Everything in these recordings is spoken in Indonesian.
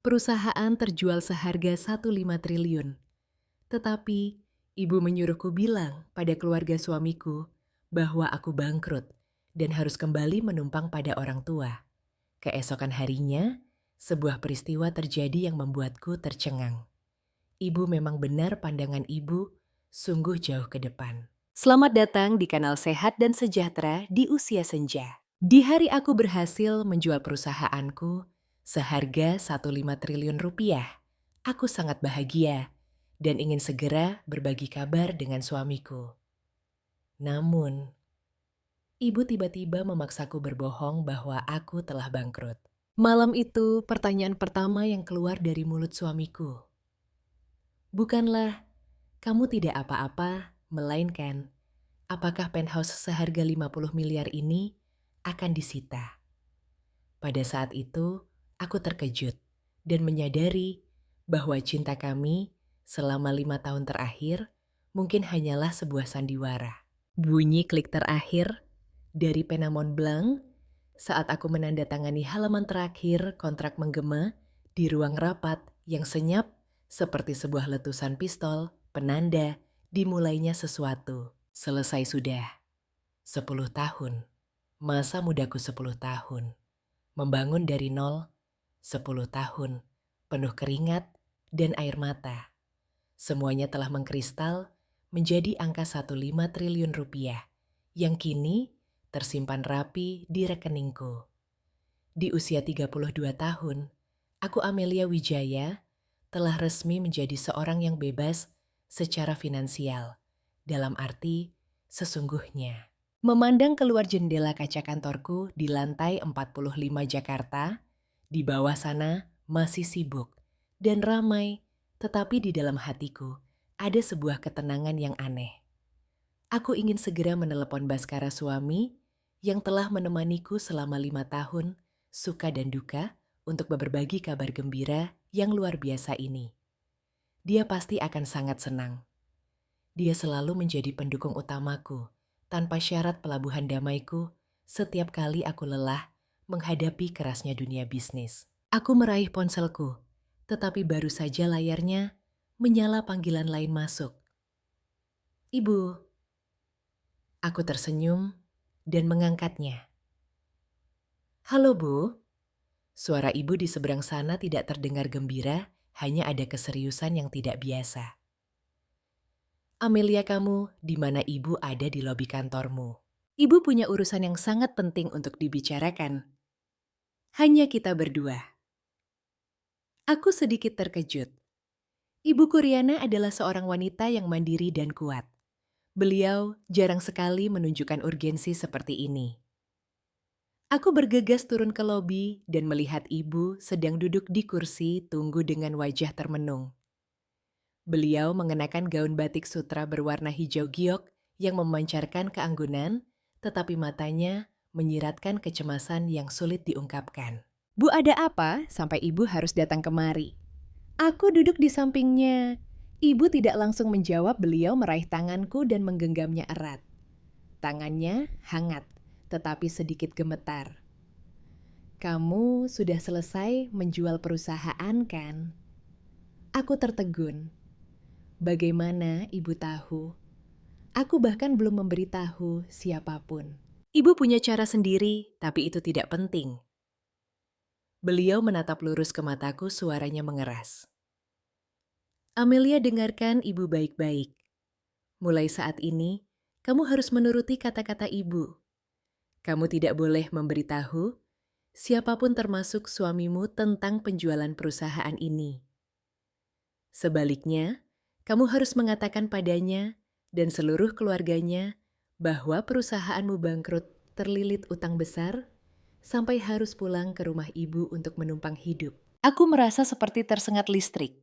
Perusahaan terjual seharga 1,5 triliun. Tetapi, ibu menyuruhku bilang pada keluarga suamiku bahwa aku bangkrut dan harus kembali menumpang pada orang tua. Keesokan harinya, sebuah peristiwa terjadi yang membuatku tercengang. Ibu memang benar pandangan ibu sungguh jauh ke depan. Selamat datang di kanal Sehat dan Sejahtera di Usia Senja. Di hari aku berhasil menjual perusahaanku seharga 1,5 triliun rupiah, aku sangat bahagia dan ingin segera berbagi kabar dengan suamiku. Namun, ibu tiba-tiba memaksaku berbohong bahwa aku telah bangkrut. Malam itu, pertanyaan pertama yang keluar dari mulut suamiku, "Bukanlah kamu tidak apa-apa, melainkan apakah penthouse seharga 50 miliar ini akan disita?" Pada saat itu, aku terkejut dan menyadari bahwa cinta kami selama 5 tahun terakhir mungkin hanyalah sebuah sandiwara. Bunyi klik terakhir dari pena Montblanc saat aku menandatangani halaman terakhir kontrak menggema di ruang rapat yang senyap seperti sebuah letusan pistol, penanda dimulainya sesuatu. Selesai sudah. 10 tahun. Masa mudaku 10 tahun. Membangun dari nol, 10 tahun, penuh keringat dan air mata. Semuanya telah mengkristal menjadi angka 1,5 triliun rupiah yang kini tersimpan rapi di rekeningku. Di usia 32 tahun, aku Amelia Wijaya telah resmi menjadi seorang yang bebas secara finansial, dalam arti sesungguhnya. Memandang keluar jendela kaca kantorku di lantai 45 Jakarta, di bawah sana masih sibuk dan ramai, tetapi di dalam hatiku ada sebuah ketenangan yang aneh. Aku ingin segera menelepon Baskara suami yang telah menemaniku selama 5 tahun, suka dan duka, untuk berbagi kabar gembira yang luar biasa ini. Dia pasti akan sangat senang. Dia selalu menjadi pendukung utamaku, tanpa syarat pelabuhan damaiku setiap kali aku lelah menghadapi kerasnya dunia bisnis. Aku meraih ponselku, tetapi baru saja layarnya menyala panggilan lain masuk. "Ibu." Aku tersenyum dan mengangkatnya. "Halo, Bu." Suara ibu di seberang sana tidak terdengar gembira, hanya ada keseriusan yang tidak biasa. "Amelia, kamu di mana? Ibu ada di lobi kantormu. Ibu punya urusan yang sangat penting untuk dibicarakan. Hanya kita berdua." Aku sedikit terkejut. Ibu Kuriana adalah seorang wanita yang mandiri dan kuat. Beliau jarang sekali menunjukkan urgensi seperti ini. Aku bergegas turun ke lobi dan melihat ibu sedang duduk di kursi tunggu dengan wajah termenung. Beliau mengenakan gaun batik sutra berwarna hijau giok yang memancarkan keanggunan, tetapi matanya menyiratkan kecemasan yang sulit diungkapkan. "Bu, ada apa sampai ibu harus datang kemari?" Aku duduk di sampingnya. Ibu tidak langsung menjawab, beliau meraih tanganku dan menggenggamnya erat. Tangannya hangat, tetapi sedikit gemetar. "Kamu sudah selesai menjual perusahaan, kan?" Aku tertegun. Bagaimana ibu tahu? Aku bahkan belum memberitahu siapapun. "Ibu punya cara sendiri, tapi itu tidak penting." Beliau menatap lurus ke mataku, suaranya mengeras. "Amelia, dengarkan ibu baik-baik. Mulai saat ini, kamu harus menuruti kata-kata ibu. Kamu tidak boleh memberitahu siapapun termasuk suamimu tentang penjualan perusahaan ini. Sebaliknya, kamu harus mengatakan padanya dan seluruh keluarganya bahwa perusahaanmu bangkrut terlilit utang besar sampai harus pulang ke rumah ibu untuk menumpang hidup." Aku merasa seperti tersengat listrik.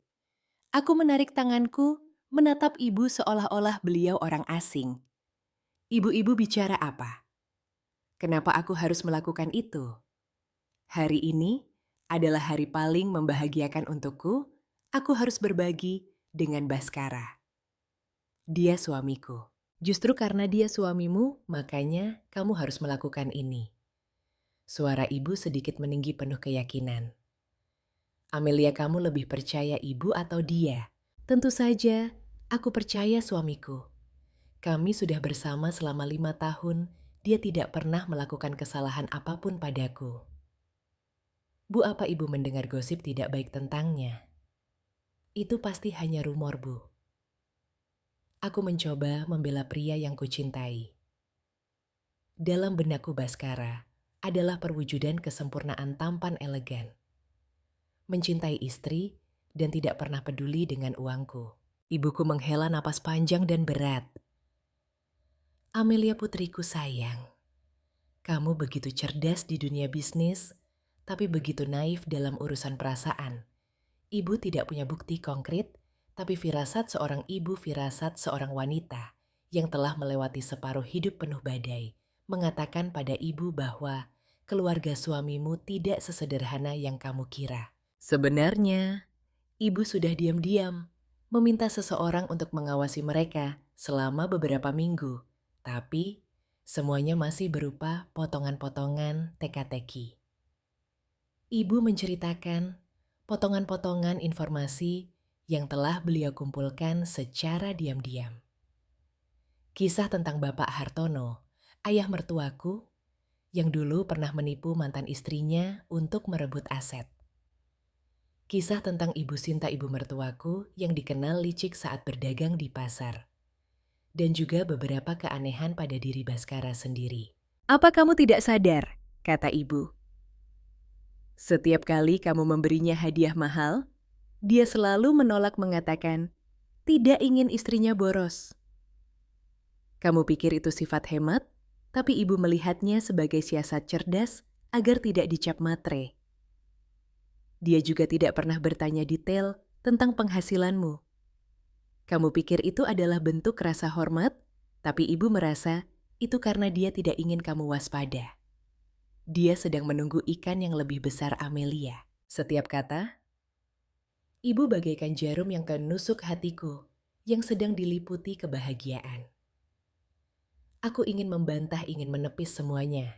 Aku menarik tanganku, menatap ibu seolah-olah beliau orang asing. "Ibu-ibu bicara apa? Kenapa aku harus melakukan itu? Hari ini adalah hari paling membahagiakan untukku. Aku harus berbagi dengan Baskara. Dia suamiku. Justru karena dia suamimu, makanya kamu harus melakukan ini." Suara ibu sedikit meninggi penuh keyakinan. Amelia, kamu lebih percaya ibu atau dia? Tentu saja, aku percaya suamiku. Kami sudah bersama selama 5 tahun, dia tidak pernah melakukan kesalahan apapun padaku. Bu, apa ibu mendengar gosip tidak baik tentangnya? Itu pasti hanya rumor, Bu. Aku mencoba membela pria yang kucintai. Dalam benakku Baskara adalah perwujudan kesempurnaan tampan elegan. Mencintai istri dan tidak pernah peduli dengan uangku. Ibuku menghela napas panjang dan berat. Amelia putriku sayang, kamu begitu cerdas di dunia bisnis, tapi begitu naif dalam urusan perasaan. Ibu tidak punya bukti konkret, tapi firasat seorang ibu, firasat seorang wanita yang telah melewati separuh hidup penuh badai, mengatakan pada ibu bahwa keluarga suamimu tidak sesederhana yang kamu kira. Sebenarnya, ibu sudah diam-diam meminta seseorang untuk mengawasi mereka selama beberapa minggu, tapi semuanya masih berupa potongan-potongan teka-teki. Ibu menceritakan potongan-potongan informasi yang telah beliau kumpulkan secara diam-diam. Kisah tentang Bapak Hartono, ayah mertuaku, yang dulu pernah menipu mantan istrinya untuk merebut aset. Kisah tentang Ibu Sinta, ibu mertuaku, yang dikenal licik saat berdagang di pasar. Dan juga beberapa keanehan pada diri Baskara sendiri. "Apa kamu tidak sadar?" kata ibu. "Setiap kali kamu memberinya hadiah mahal, dia selalu menolak, mengatakan tidak ingin istrinya boros. Kamu pikir itu sifat hemat, tapi ibu melihatnya sebagai siasat cerdas agar tidak dicap matre. Dia juga tidak pernah bertanya detail tentang penghasilanmu. Kamu pikir itu adalah bentuk rasa hormat, tapi ibu merasa itu karena dia tidak ingin kamu waspada. Dia sedang menunggu ikan yang lebih besar, Amelia." Setiap kata, ibu bagaikan jarum yang menusuk hatiku, yang sedang diliputi kebahagiaan. Aku ingin membantah, ingin menepis semuanya.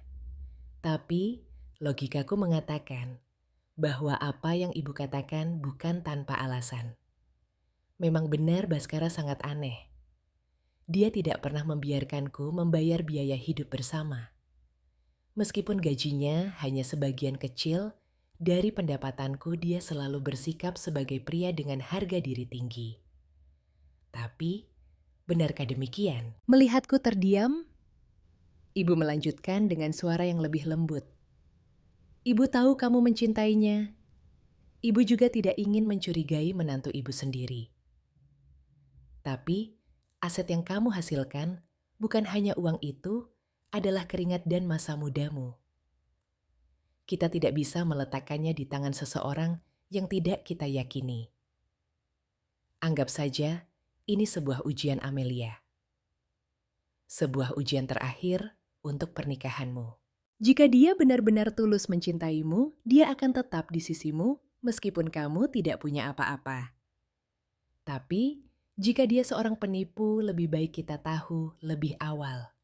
Tapi logikaku mengatakan bahwa apa yang ibu katakan bukan tanpa alasan. Memang benar Baskara sangat aneh. Dia tidak pernah membiarkanku membayar biaya hidup bersama. Meskipun gajinya hanya sebagian kecil dari pendapatanku, dia selalu bersikap sebagai pria dengan harga diri tinggi. Tapi, benarkah demikian? Melihatku terdiam, ibu melanjutkan dengan suara yang lebih lembut. "Ibu tahu kamu mencintainya. Ibu juga tidak ingin mencurigai menantu ibu sendiri. Tapi, aset yang kamu hasilkan bukan hanya uang itu, adalah keringat dan masa mudamu. Kita tidak bisa meletakkannya di tangan seseorang yang tidak kita yakini. Anggap saja ini sebuah ujian, Amelia. Sebuah ujian terakhir untuk pernikahanmu. Jika dia benar-benar tulus mencintaimu, dia akan tetap di sisimu meskipun kamu tidak punya apa-apa. Tapi, jika dia seorang penipu, lebih baik kita tahu lebih awal.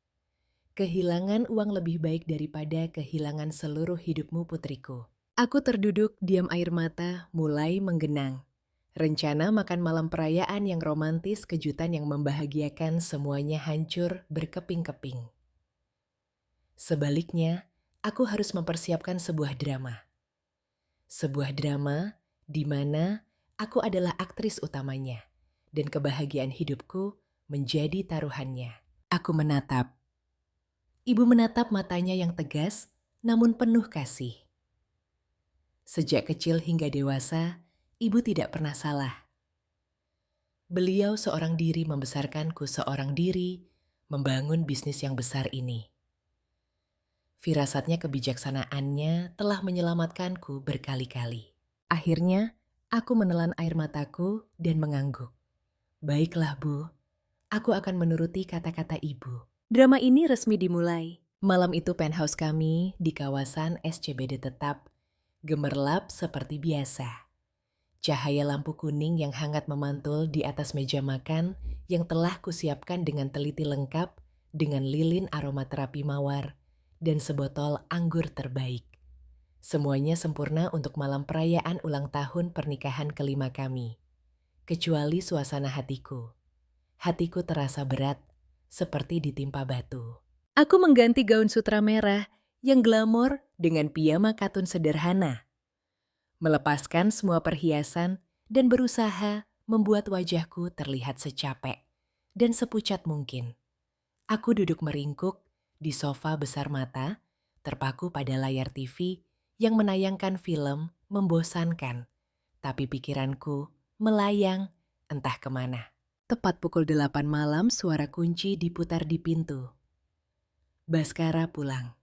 Kehilangan uang lebih baik daripada kehilangan seluruh hidupmu, putriku." Aku terduduk, diam, air mata mulai menggenang. Rencana makan malam perayaan yang romantis, kejutan yang membahagiakan, semuanya hancur berkeping-keping. Sebaliknya, aku harus mempersiapkan sebuah drama. Sebuah drama di mana aku adalah aktris utamanya dan kebahagiaan hidupku menjadi taruhannya. Aku menatap. Ibu menatap matanya yang tegas namun penuh kasih. Sejak kecil hingga dewasa, ibu tidak pernah salah. Beliau seorang diri membesarkanku, seorang diri membangun bisnis yang besar ini. Firasatnya, kebijaksanaannya telah menyelamatkanku berkali-kali. Akhirnya, aku menelan air mataku dan mengangguk. "Baiklah, Bu. Aku akan menuruti kata-kata ibu." Drama ini resmi dimulai. Malam itu penthouse kami di kawasan SCBD tetap gemerlap seperti biasa. Cahaya lampu kuning yang hangat memantul di atas meja makan yang telah kusiapkan dengan teliti, lengkap dengan lilin aromaterapi mawar dan sebotol anggur terbaik. Semuanya sempurna untuk malam perayaan ulang tahun pernikahan kelima kami. Kecuali suasana hatiku. Hatiku terasa berat, seperti ditimpa batu. Aku mengganti gaun sutra merah yang glamor dengan piyama katun sederhana. Melepaskan semua perhiasan dan berusaha membuat wajahku terlihat secapek dan sepucat mungkin. Aku duduk meringkuk di sofa besar mata, terpaku pada layar TV yang menayangkan film membosankan, tapi pikiranku melayang entah kemana. Tepat pukul 8 malam suara kunci diputar di pintu. Baskara pulang.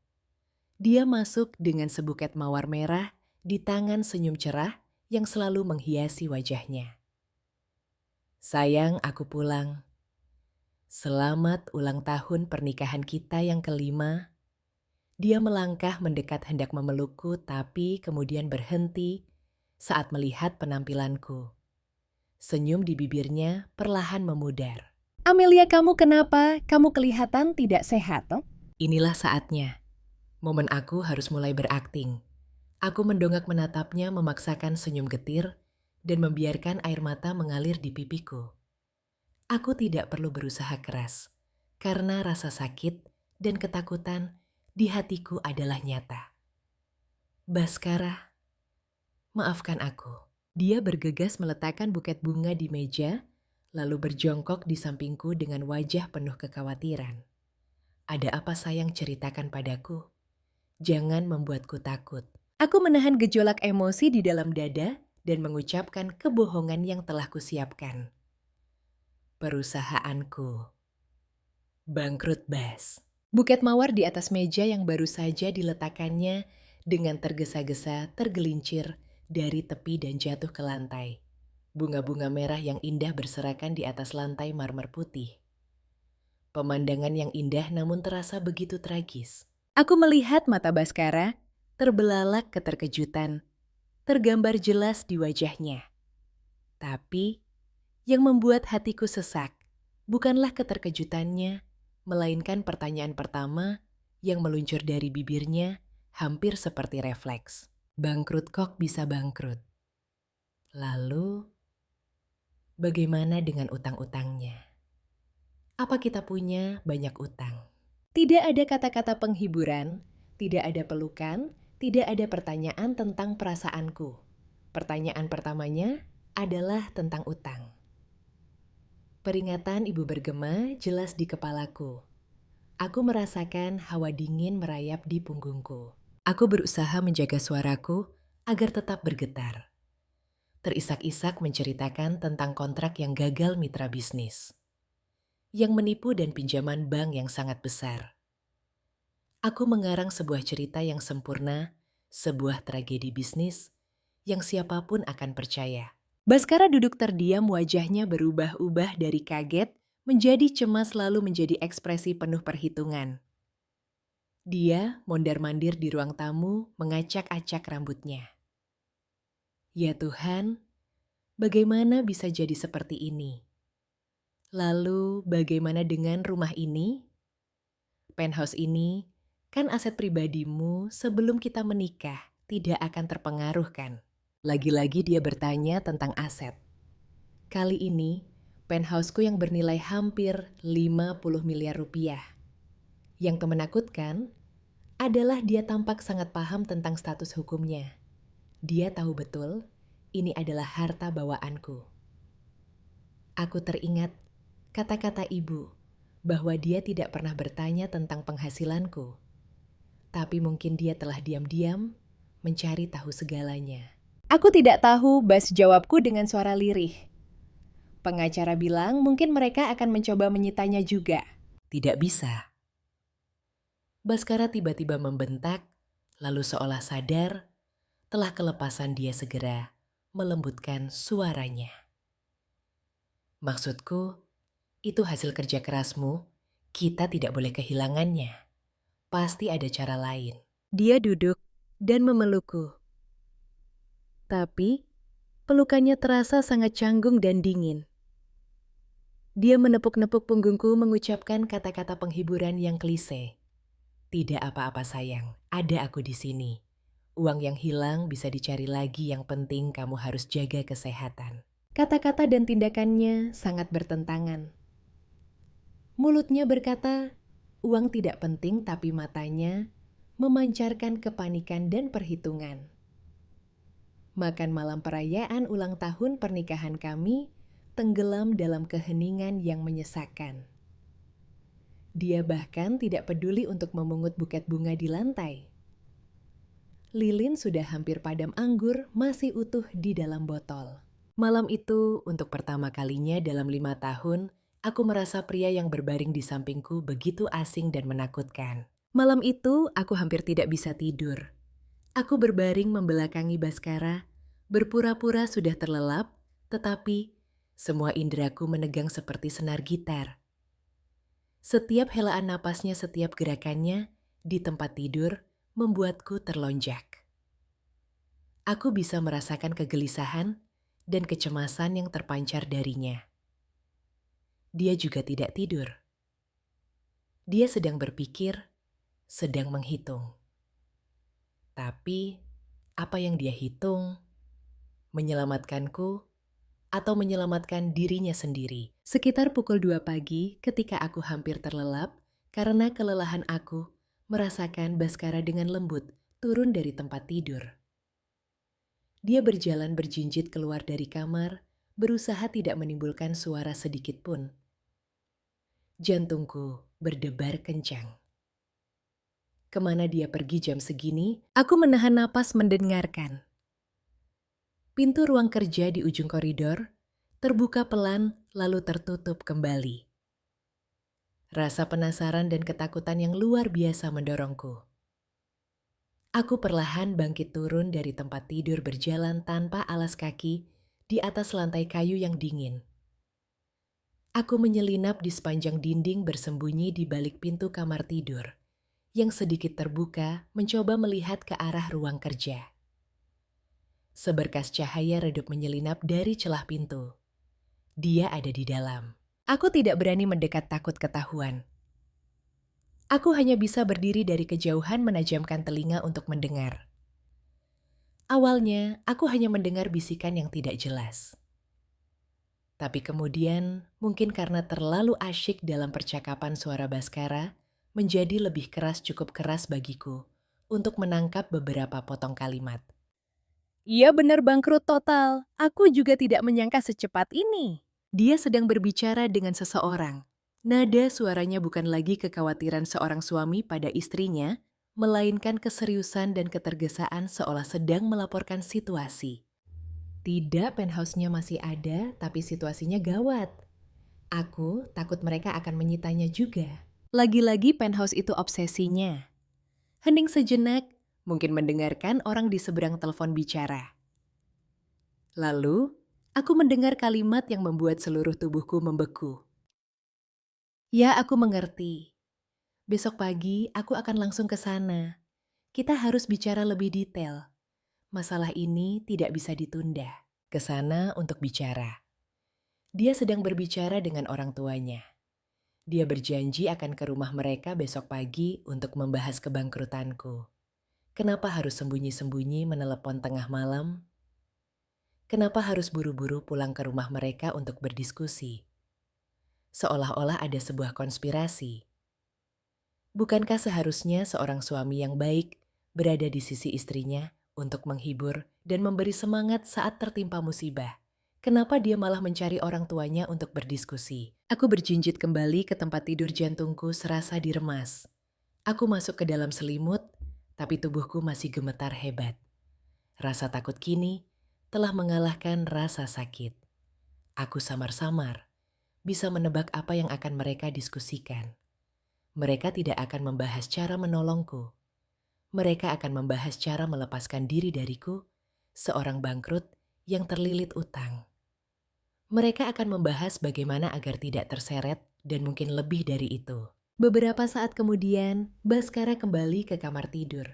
Dia masuk dengan sebuket mawar merah di tangan senyum cerah yang selalu menghiasi wajahnya. Sayang, aku pulang. Selamat ulang tahun pernikahan kita yang kelima. Dia melangkah mendekat hendak memelukku tapi kemudian berhenti saat melihat penampilanku. Senyum di bibirnya perlahan memudar. Amelia, kamu kenapa? Kamu kelihatan tidak sehat, toh? Inilah saatnya. Momen aku harus mulai berakting. Aku mendongak menatapnya memaksakan senyum getir dan membiarkan air mata mengalir di pipiku. Aku tidak perlu berusaha keras, karena rasa sakit dan ketakutan di hatiku adalah nyata. Baskara, maafkan aku. Dia bergegas meletakkan buket bunga di meja, lalu berjongkok di sampingku dengan wajah penuh kekhawatiran. Ada apa sayang, ceritakan padaku? Jangan membuatku takut. Aku menahan gejolak emosi di dalam dada dan mengucapkan kebohongan yang telah kusiapkan. Perusahaanku bangkrut, Bas. Buket mawar di atas meja yang baru saja diletakkannya dengan tergesa-gesa tergelincir dari tepi dan jatuh ke lantai. Bunga-bunga merah yang indah berserakan di atas lantai marmer putih. Pemandangan yang indah namun terasa begitu tragis. Aku melihat mata Baskara terbelalak keterkejutan, tergambar jelas di wajahnya. Tapi yang membuat hatiku sesak bukanlah keterkejutannya, melainkan pertanyaan pertama yang meluncur dari bibirnya hampir seperti refleks. Bangkrut kok bisa bangkrut? Lalu, bagaimana dengan utang-utangnya? Apa kita punya banyak utang? Tidak ada kata-kata penghiburan, tidak ada pelukan, tidak ada pertanyaan tentang perasaanku. Pertanyaan pertamanya adalah tentang utang. Peringatan ibu bergema jelas di kepalaku. Aku merasakan hawa dingin merayap di punggungku. Aku berusaha menjaga suaraku agar tetap bergetar. Terisak-isak menceritakan tentang kontrak yang gagal mitra bisnis, yang menipu dan pinjaman bank yang sangat besar. Aku mengarang sebuah cerita yang sempurna, sebuah tragedi bisnis yang siapapun akan percaya. Baskara duduk terdiam, wajahnya berubah-ubah dari kaget menjadi cemas lalu menjadi ekspresi penuh perhitungan. Dia mondar-mandir di ruang tamu mengacak-acak rambutnya. Ya Tuhan, bagaimana bisa jadi seperti ini? Lalu bagaimana dengan rumah ini? Penthouse ini kan aset pribadimu sebelum kita menikah, tidak akan terpengaruh kan? Lagi-lagi dia bertanya tentang aset. Kali ini, penthouseku yang bernilai hampir 50 miliar rupiah. Yang menakutkan adalah dia tampak sangat paham tentang status hukumnya. Dia tahu betul ini adalah harta bawaanku. Aku teringat kata-kata ibu bahwa dia tidak pernah bertanya tentang penghasilanku. Tapi mungkin dia telah diam-diam mencari tahu segalanya. Aku tidak tahu, Bas, jawabku dengan suara lirih. Pengacara bilang mungkin mereka akan mencoba menyitanya juga. Tidak bisa. Baskara tiba-tiba membentak, lalu seolah sadar, telah kelepasan dia segera melembutkan suaranya. Maksudku, itu hasil kerja kerasmu, kita tidak boleh kehilangannya. Pasti ada cara lain. Dia duduk dan memelukku. Tapi, pelukannya terasa sangat canggung dan dingin. Dia menepuk-nepuk punggungku mengucapkan kata-kata penghiburan yang klise. Tidak apa-apa sayang, ada aku di sini. Uang yang hilang bisa dicari lagi, yang penting kamu harus jaga kesehatan. Kata-kata dan tindakannya sangat bertentangan. Mulutnya berkata, uang tidak penting, tapi matanya memancarkan kepanikan dan perhitungan. Makan malam perayaan ulang tahun pernikahan kami tenggelam dalam keheningan yang menyesakkan. Dia bahkan tidak peduli untuk memungut buket bunga di lantai. Lilin sudah hampir padam anggur masih utuh di dalam botol. Malam itu, untuk pertama kalinya dalam 5 tahun, aku merasa pria yang berbaring di sampingku begitu asing dan menakutkan. Malam itu, aku hampir tidak bisa tidur. Aku berbaring membelakangi Baskara, berpura-pura sudah terlelap, tetapi semua indraku menegang seperti senar gitar. Setiap helaan napasnya, setiap gerakannya di tempat tidur membuatku terlonjak. Aku bisa merasakan kegelisahan dan kecemasan yang terpancar darinya. Dia juga tidak tidur. Dia sedang berpikir, sedang menghitung. Tapi, apa yang dia hitung? Menyelamatkanku atau menyelamatkan dirinya sendiri? Sekitar pukul 2 pagi, ketika aku hampir terlelap, karena kelelahan aku merasakan Baskara dengan lembut turun dari tempat tidur. Dia berjalan berjinjit keluar dari kamar, berusaha tidak menimbulkan suara sedikit pun. Jantungku berdebar kencang. Kemana dia pergi jam segini? Aku menahan napas mendengarkan. Pintu ruang kerja di ujung koridor terbuka pelan lalu tertutup kembali. Rasa penasaran dan ketakutan yang luar biasa mendorongku. Aku perlahan bangkit turun dari tempat tidur, berjalan tanpa alas kaki di atas lantai kayu yang dingin. Aku menyelinap di sepanjang dinding, bersembunyi di balik pintu kamar tidur yang sedikit terbuka, mencoba melihat ke arah ruang kerja. Seberkas cahaya redup menyelinap dari celah pintu. Dia ada di dalam. Aku tidak berani mendekat, takut ketahuan. Aku hanya bisa berdiri dari kejauhan, menajamkan telinga untuk mendengar. Awalnya, aku hanya mendengar bisikan yang tidak jelas. Tapi kemudian, mungkin karena terlalu asyik dalam percakapan, suara Baskara menjadi lebih keras, cukup keras bagiku untuk menangkap beberapa potong kalimat. Ia benar bangkrut total. Aku juga tidak menyangka secepat ini. Dia sedang berbicara dengan seseorang. Nada suaranya bukan lagi kekhawatiran seorang suami pada istrinya, melainkan keseriusan dan ketergesaan, seolah sedang melaporkan situasi. Tidak, penthouse-nya masih ada, tapi situasinya gawat. Aku takut mereka akan menyitanya juga. Lagi-lagi penthouse itu obsesinya. Hening sejenak, mungkin mendengarkan orang di seberang telepon bicara. Lalu, aku mendengar kalimat yang membuat seluruh tubuhku membeku. Ya, aku mengerti. Besok pagi aku akan langsung ke sana. Kita harus bicara lebih detail. Masalah ini tidak bisa ditunda. Ke sana untuk bicara. Dia sedang berbicara dengan orang tuanya. Dia berjanji akan ke rumah mereka besok pagi untuk membahas kebangkrutanku. Kenapa harus sembunyi-sembunyi menelepon tengah malam? Kenapa harus buru-buru pulang ke rumah mereka untuk berdiskusi? Seolah-olah ada sebuah konspirasi. Bukankah seharusnya seorang suami yang baik berada di sisi istrinya untuk menghibur dan memberi semangat saat tertimpa musibah? Kenapa dia malah mencari orang tuanya untuk berdiskusi? Aku berjinjit kembali ke tempat tidur, jantungku serasa diremas. Aku masuk ke dalam selimut, tapi tubuhku masih gemetar hebat. Rasa takut kini telah mengalahkan rasa sakit. Aku samar-samar bisa menebak apa yang akan mereka diskusikan. Mereka tidak akan membahas cara menolongku. Mereka akan membahas cara melepaskan diri dariku, seorang bangkrut yang terlilit utang. Mereka akan membahas bagaimana agar tidak terseret dan mungkin lebih dari itu. Beberapa saat kemudian, Baskara kembali ke kamar tidur.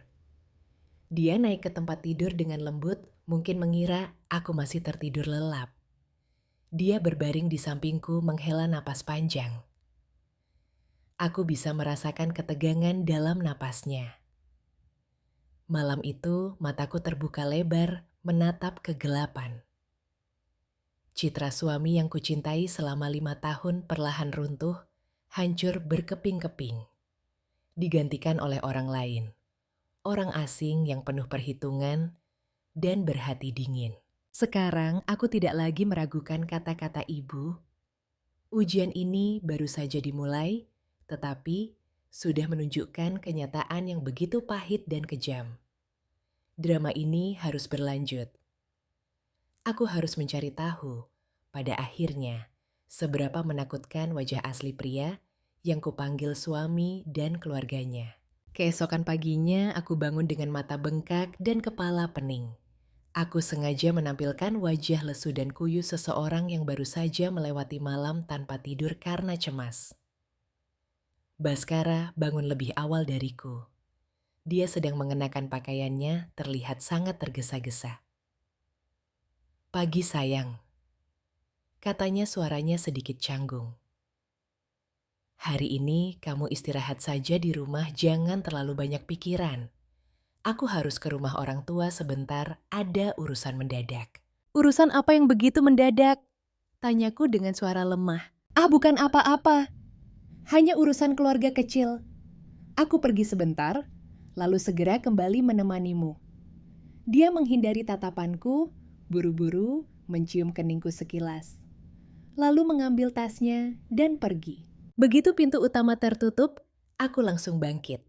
Dia naik ke tempat tidur dengan lembut, mungkin mengira aku masih tertidur lelap. Dia berbaring di sampingku, menghela napas panjang. Aku bisa merasakan ketegangan dalam napasnya. Malam itu mataku terbuka lebar menatap kegelapan. Citra suami yang kucintai selama 5 tahun perlahan runtuh, hancur berkeping-keping. Digantikan oleh orang lain. Orang asing yang penuh perhitungan dan berhati dingin. Sekarang aku tidak lagi meragukan kata-kata ibu. Ujian ini baru saja dimulai, tetapi sudah menunjukkan kenyataan yang begitu pahit dan kejam. Drama ini harus berlanjut. Aku harus mencari tahu, pada akhirnya, seberapa menakutkan wajah asli pria yang kupanggil suami dan keluarganya. Keesokan paginya, aku bangun dengan mata bengkak dan kepala pening. Aku sengaja menampilkan wajah lesu dan kuyu seseorang yang baru saja melewati malam tanpa tidur karena cemas. Baskara bangun lebih awal dariku. Dia sedang mengenakan pakaiannya terlihat sangat tergesa-gesa. "Pagi sayang," katanya suaranya sedikit canggung. "Hari ini kamu istirahat saja di rumah, jangan terlalu banyak pikiran. Aku harus ke rumah orang tua sebentar, ada urusan mendadak." Urusan apa yang begitu mendadak? Tanyaku dengan suara lemah. Bukan apa-apa. Hanya urusan keluarga kecil. Aku pergi sebentar, lalu segera kembali menemanimu. Dia menghindari tatapanku, buru-buru mencium keningku sekilas. Lalu mengambil tasnya dan pergi. Begitu pintu utama tertutup, aku langsung bangkit.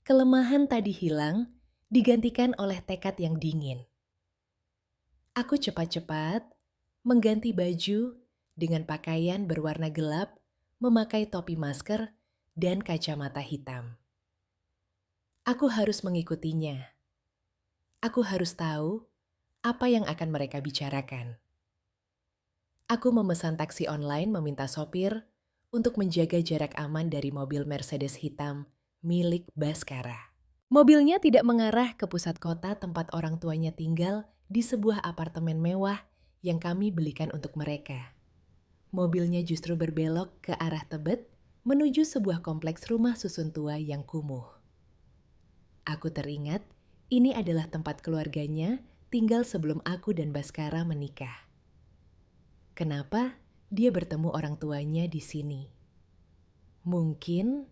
Kelemahan tadi hilang, digantikan oleh tekad yang dingin. Aku cepat-cepat mengganti baju dengan pakaian berwarna gelap, memakai topi masker, dan kacamata hitam. Aku harus mengikutinya. Aku harus tahu apa yang akan mereka bicarakan. Aku memesan taksi online meminta sopir untuk menjaga jarak aman dari mobil Mercedes hitam milik Baskara. Mobilnya tidak mengarah ke pusat kota tempat orang tuanya tinggal di sebuah apartemen mewah yang kami belikan untuk mereka. Mobilnya justru berbelok ke arah Tebet menuju sebuah kompleks rumah susun tua yang kumuh. Aku teringat ini adalah tempat keluarganya tinggal sebelum aku dan Baskara menikah. Kenapa dia bertemu orang tuanya di sini? Mungkin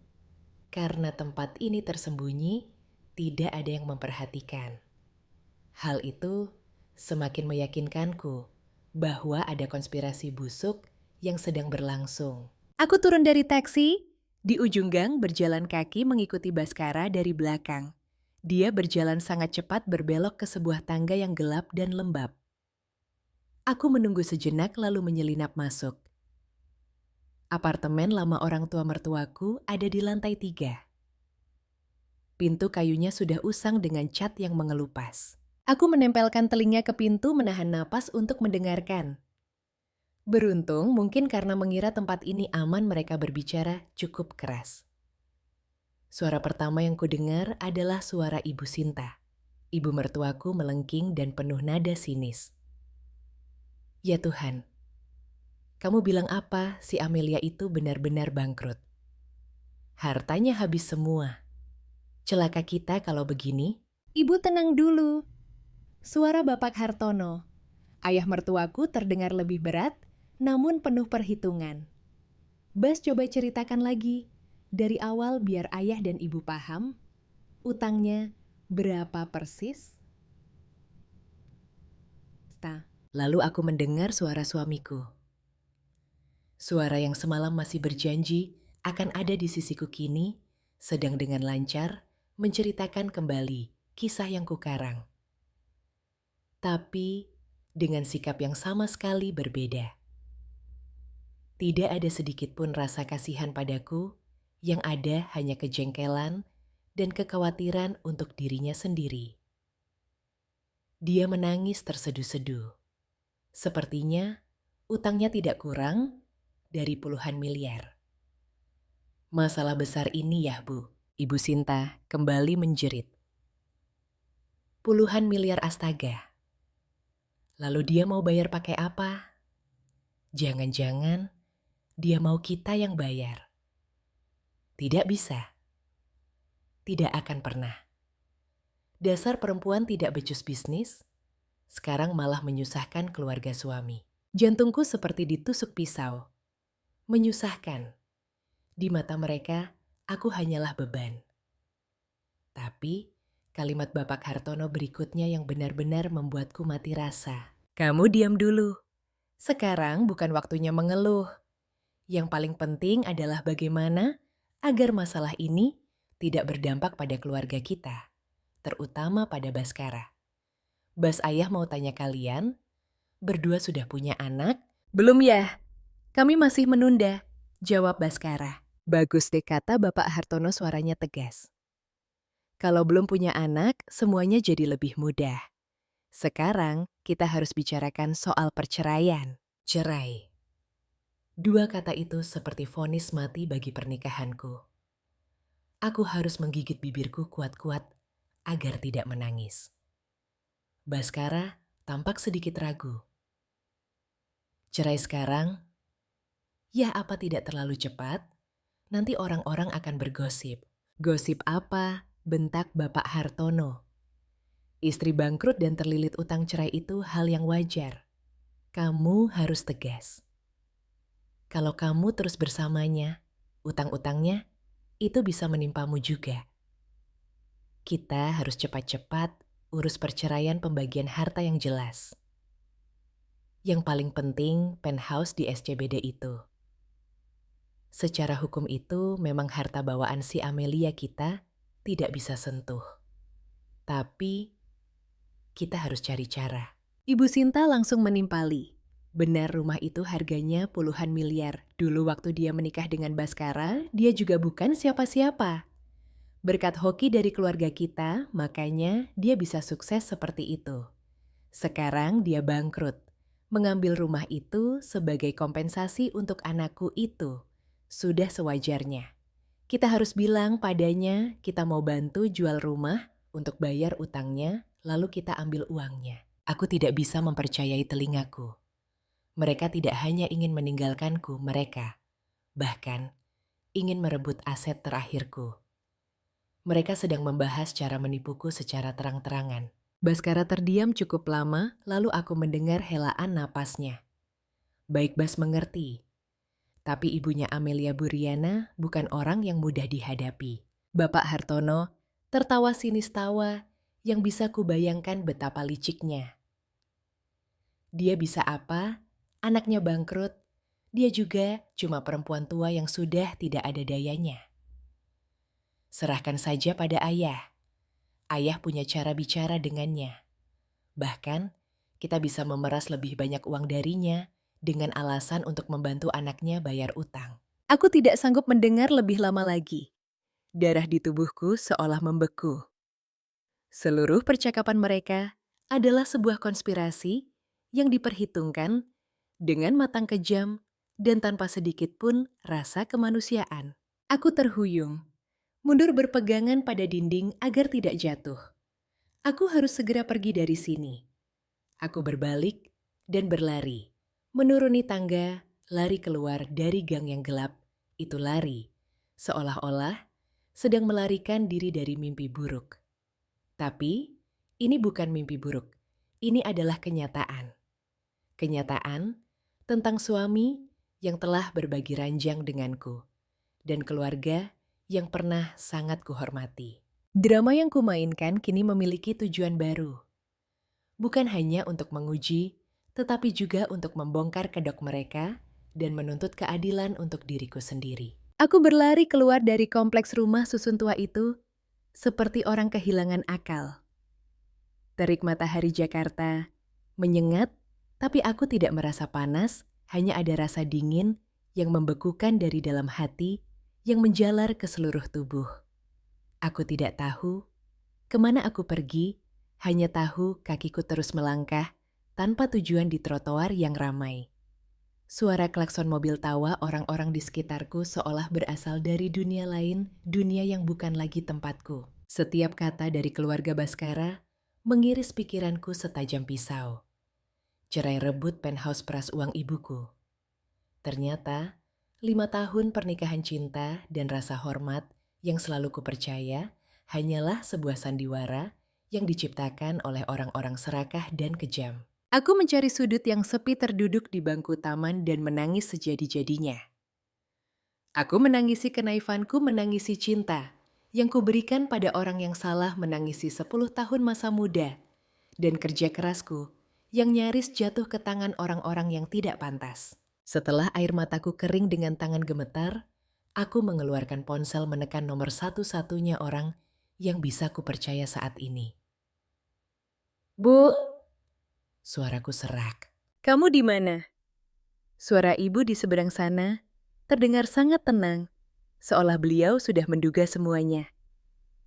karena tempat ini tersembunyi, tidak ada yang memperhatikan. Hal itu semakin meyakinkanku bahwa ada konspirasi busuk yang sedang berlangsung. Aku turun dari taksi, di ujung gang berjalan kaki mengikuti Baskara dari belakang. Dia berjalan sangat cepat berbelok ke sebuah tangga yang gelap dan lembab. Aku menunggu sejenak lalu menyelinap masuk. Apartemen lama orang tua mertuaku ada di lantai 3. Pintu kayunya sudah usang dengan cat yang mengelupas. Aku menempelkan telinga ke pintu menahan napas untuk mendengarkan. Beruntung mungkin karena mengira tempat ini aman mereka berbicara cukup keras. Suara pertama yang kudengar adalah suara Ibu Sinta. Ibu mertuaku melengking dan penuh nada sinis. "Ya Tuhan, kamu bilang apa si Amelia itu benar-benar bangkrut? Hartanya habis semua. Celaka kita kalau begini." Ibu tenang dulu. Suara Bapak Hartono. Ayah mertuaku terdengar lebih berat, namun penuh perhitungan. Bas coba ceritakan lagi, dari awal biar ayah dan ibu paham, utangnya berapa persis? Lalu aku mendengar suara suamiku. Suara yang semalam masih berjanji akan ada di sisiku kini, sedang dengan lancar menceritakan kembali kisah yang kukarang. Tapi dengan sikap yang sama sekali berbeda. Tidak ada sedikit pun rasa kasihan padaku, yang ada hanya kejengkelan dan kekhawatiran untuk dirinya sendiri. Dia menangis terseduh-seduh. Sepertinya utangnya tidak kurang dari puluhan miliar. "Masalah besar ini ya, Bu," Ibu Sinta kembali menjerit. "Puluhan miliar astaga. Lalu dia mau bayar pakai apa? Jangan-jangan dia mau kita yang bayar. Tidak bisa. Tidak akan pernah. Dasar perempuan tidak becus bisnis, sekarang malah menyusahkan keluarga suami. Jantungku seperti ditusuk pisau. Menyusahkan. Di mata mereka, aku hanyalah beban. Tapi, kalimat Bapak Hartono berikutnya yang benar-benar membuatku mati rasa. Kamu diam dulu. Sekarang bukan waktunya mengeluh. Yang paling penting adalah bagaimana agar masalah ini tidak berdampak pada keluarga kita, terutama pada Baskara. Bas ayah mau tanya kalian, berdua sudah punya anak? Belum ya, kami masih menunda, jawab Baskara. Bagus deh, kata Bapak Hartono, suaranya tegas. Kalau belum punya anak, semuanya jadi lebih mudah. Sekarang kita harus bicarakan soal perceraian. Cerai. Dua kata itu seperti vonis mati bagi pernikahanku. Aku harus menggigit bibirku kuat-kuat agar tidak menangis. Baskara tampak sedikit ragu. Cerai sekarang? Ya, apa tidak terlalu cepat? Nanti orang-orang akan bergosip. Gosip apa? Bentak Bapak Hartono. Istri bangkrut dan terlilit utang cerai itu hal yang wajar. Kamu harus tegas. Kalau kamu terus bersamanya, utang-utangnya itu bisa menimpamu juga. Kita harus cepat-cepat urus perceraian, pembagian harta yang jelas. Yang paling penting penthouse di SCBD itu. Secara hukum itu memang harta bawaan si Amelia, kita tidak bisa sentuh. Tapi kita harus cari cara. Ibu Sinta langsung menimpali. Benar, rumah itu harganya puluhan miliar. Dulu waktu dia menikah dengan Baskara, dia juga bukan siapa-siapa. Berkat hoki dari keluarga kita, makanya dia bisa sukses seperti itu. Sekarang dia bangkrut. Mengambil rumah itu sebagai kompensasi untuk anakku itu. Sudah sewajarnya. Kita harus bilang padanya kita mau bantu jual rumah untuk bayar utangnya, lalu kita ambil uangnya. Aku tidak bisa mempercayai telingaku. Mereka tidak hanya ingin meninggalkanku, mereka bahkan ingin merebut aset terakhirku. Mereka sedang membahas cara menipuku secara terang-terangan. Baskara terdiam cukup lama, lalu aku mendengar helaan napasnya. Baik, Bas mengerti. Tapi ibunya Amelia Buriana bukan orang yang mudah dihadapi. Bapak Hartono tertawa sinis, tawa yang bisa kubayangkan betapa liciknya. Dia bisa apa? Anaknya bangkrut. Dia juga cuma perempuan tua yang sudah tidak ada dayanya. Serahkan saja pada ayah. Ayah punya cara bicara dengannya. Bahkan, kita bisa memeras lebih banyak uang darinya dengan alasan untuk membantu anaknya bayar utang. Aku tidak sanggup mendengar lebih lama lagi. Darah di tubuhku seolah membeku. Seluruh percakapan mereka adalah sebuah konspirasi yang diperhitungkan dengan matang, kejam, dan tanpa sedikit pun rasa kemanusiaan. Aku terhuyung, mundur berpegangan pada dinding agar tidak jatuh. Aku harus segera pergi dari sini. Aku berbalik dan berlari. Menuruni tangga, lari keluar dari gang yang gelap. Itu lari, seolah-olah sedang melarikan diri dari mimpi buruk. Tapi, ini bukan mimpi buruk. Ini adalah kenyataan. Kenyataan tentang suami yang telah berbagi ranjang denganku dan keluarga yang pernah sangat kuhormati. Drama yang kumainkan kini memiliki tujuan baru. Bukan hanya untuk menguji, tetapi juga untuk membongkar kedok mereka dan menuntut keadilan untuk diriku sendiri. Aku berlari keluar dari kompleks rumah susun tua itu seperti orang kehilangan akal. Terik matahari Jakarta menyengat, tapi aku tidak merasa panas, hanya ada rasa dingin yang membekukan dari dalam hati yang menjalar ke seluruh tubuh. Aku tidak tahu kemana aku pergi, hanya tahu kakiku terus melangkah tanpa tujuan di trotoar yang ramai. Suara klakson mobil tawa orang-orang di sekitarku seolah berasal dari dunia lain, dunia yang bukan lagi tempatku. Setiap kata dari keluarga Baskara mengiris pikiranku setajam pisau. Cerai rebut penthouse peras uang ibuku. Ternyata, 5 tahun pernikahan cinta dan rasa hormat yang selalu kupercaya hanyalah sebuah sandiwara yang diciptakan oleh orang-orang serakah dan kejam. Aku mencari sudut yang sepi terduduk di bangku taman dan menangis sejadi-jadinya. Aku menangisi kenaifanku menangisi cinta yang kuberikan pada orang yang salah menangisi 10 tahun masa muda dan kerja kerasku yang nyaris jatuh ke tangan orang-orang yang tidak pantas. Setelah air mataku kering dengan tangan gemetar, aku mengeluarkan ponsel menekan nomor satu-satunya orang yang bisa kupercaya saat ini. Bu, Suaraku serak. kamu di mana? Suara ibu di seberang sana terdengar sangat tenang, seolah beliau sudah menduga semuanya.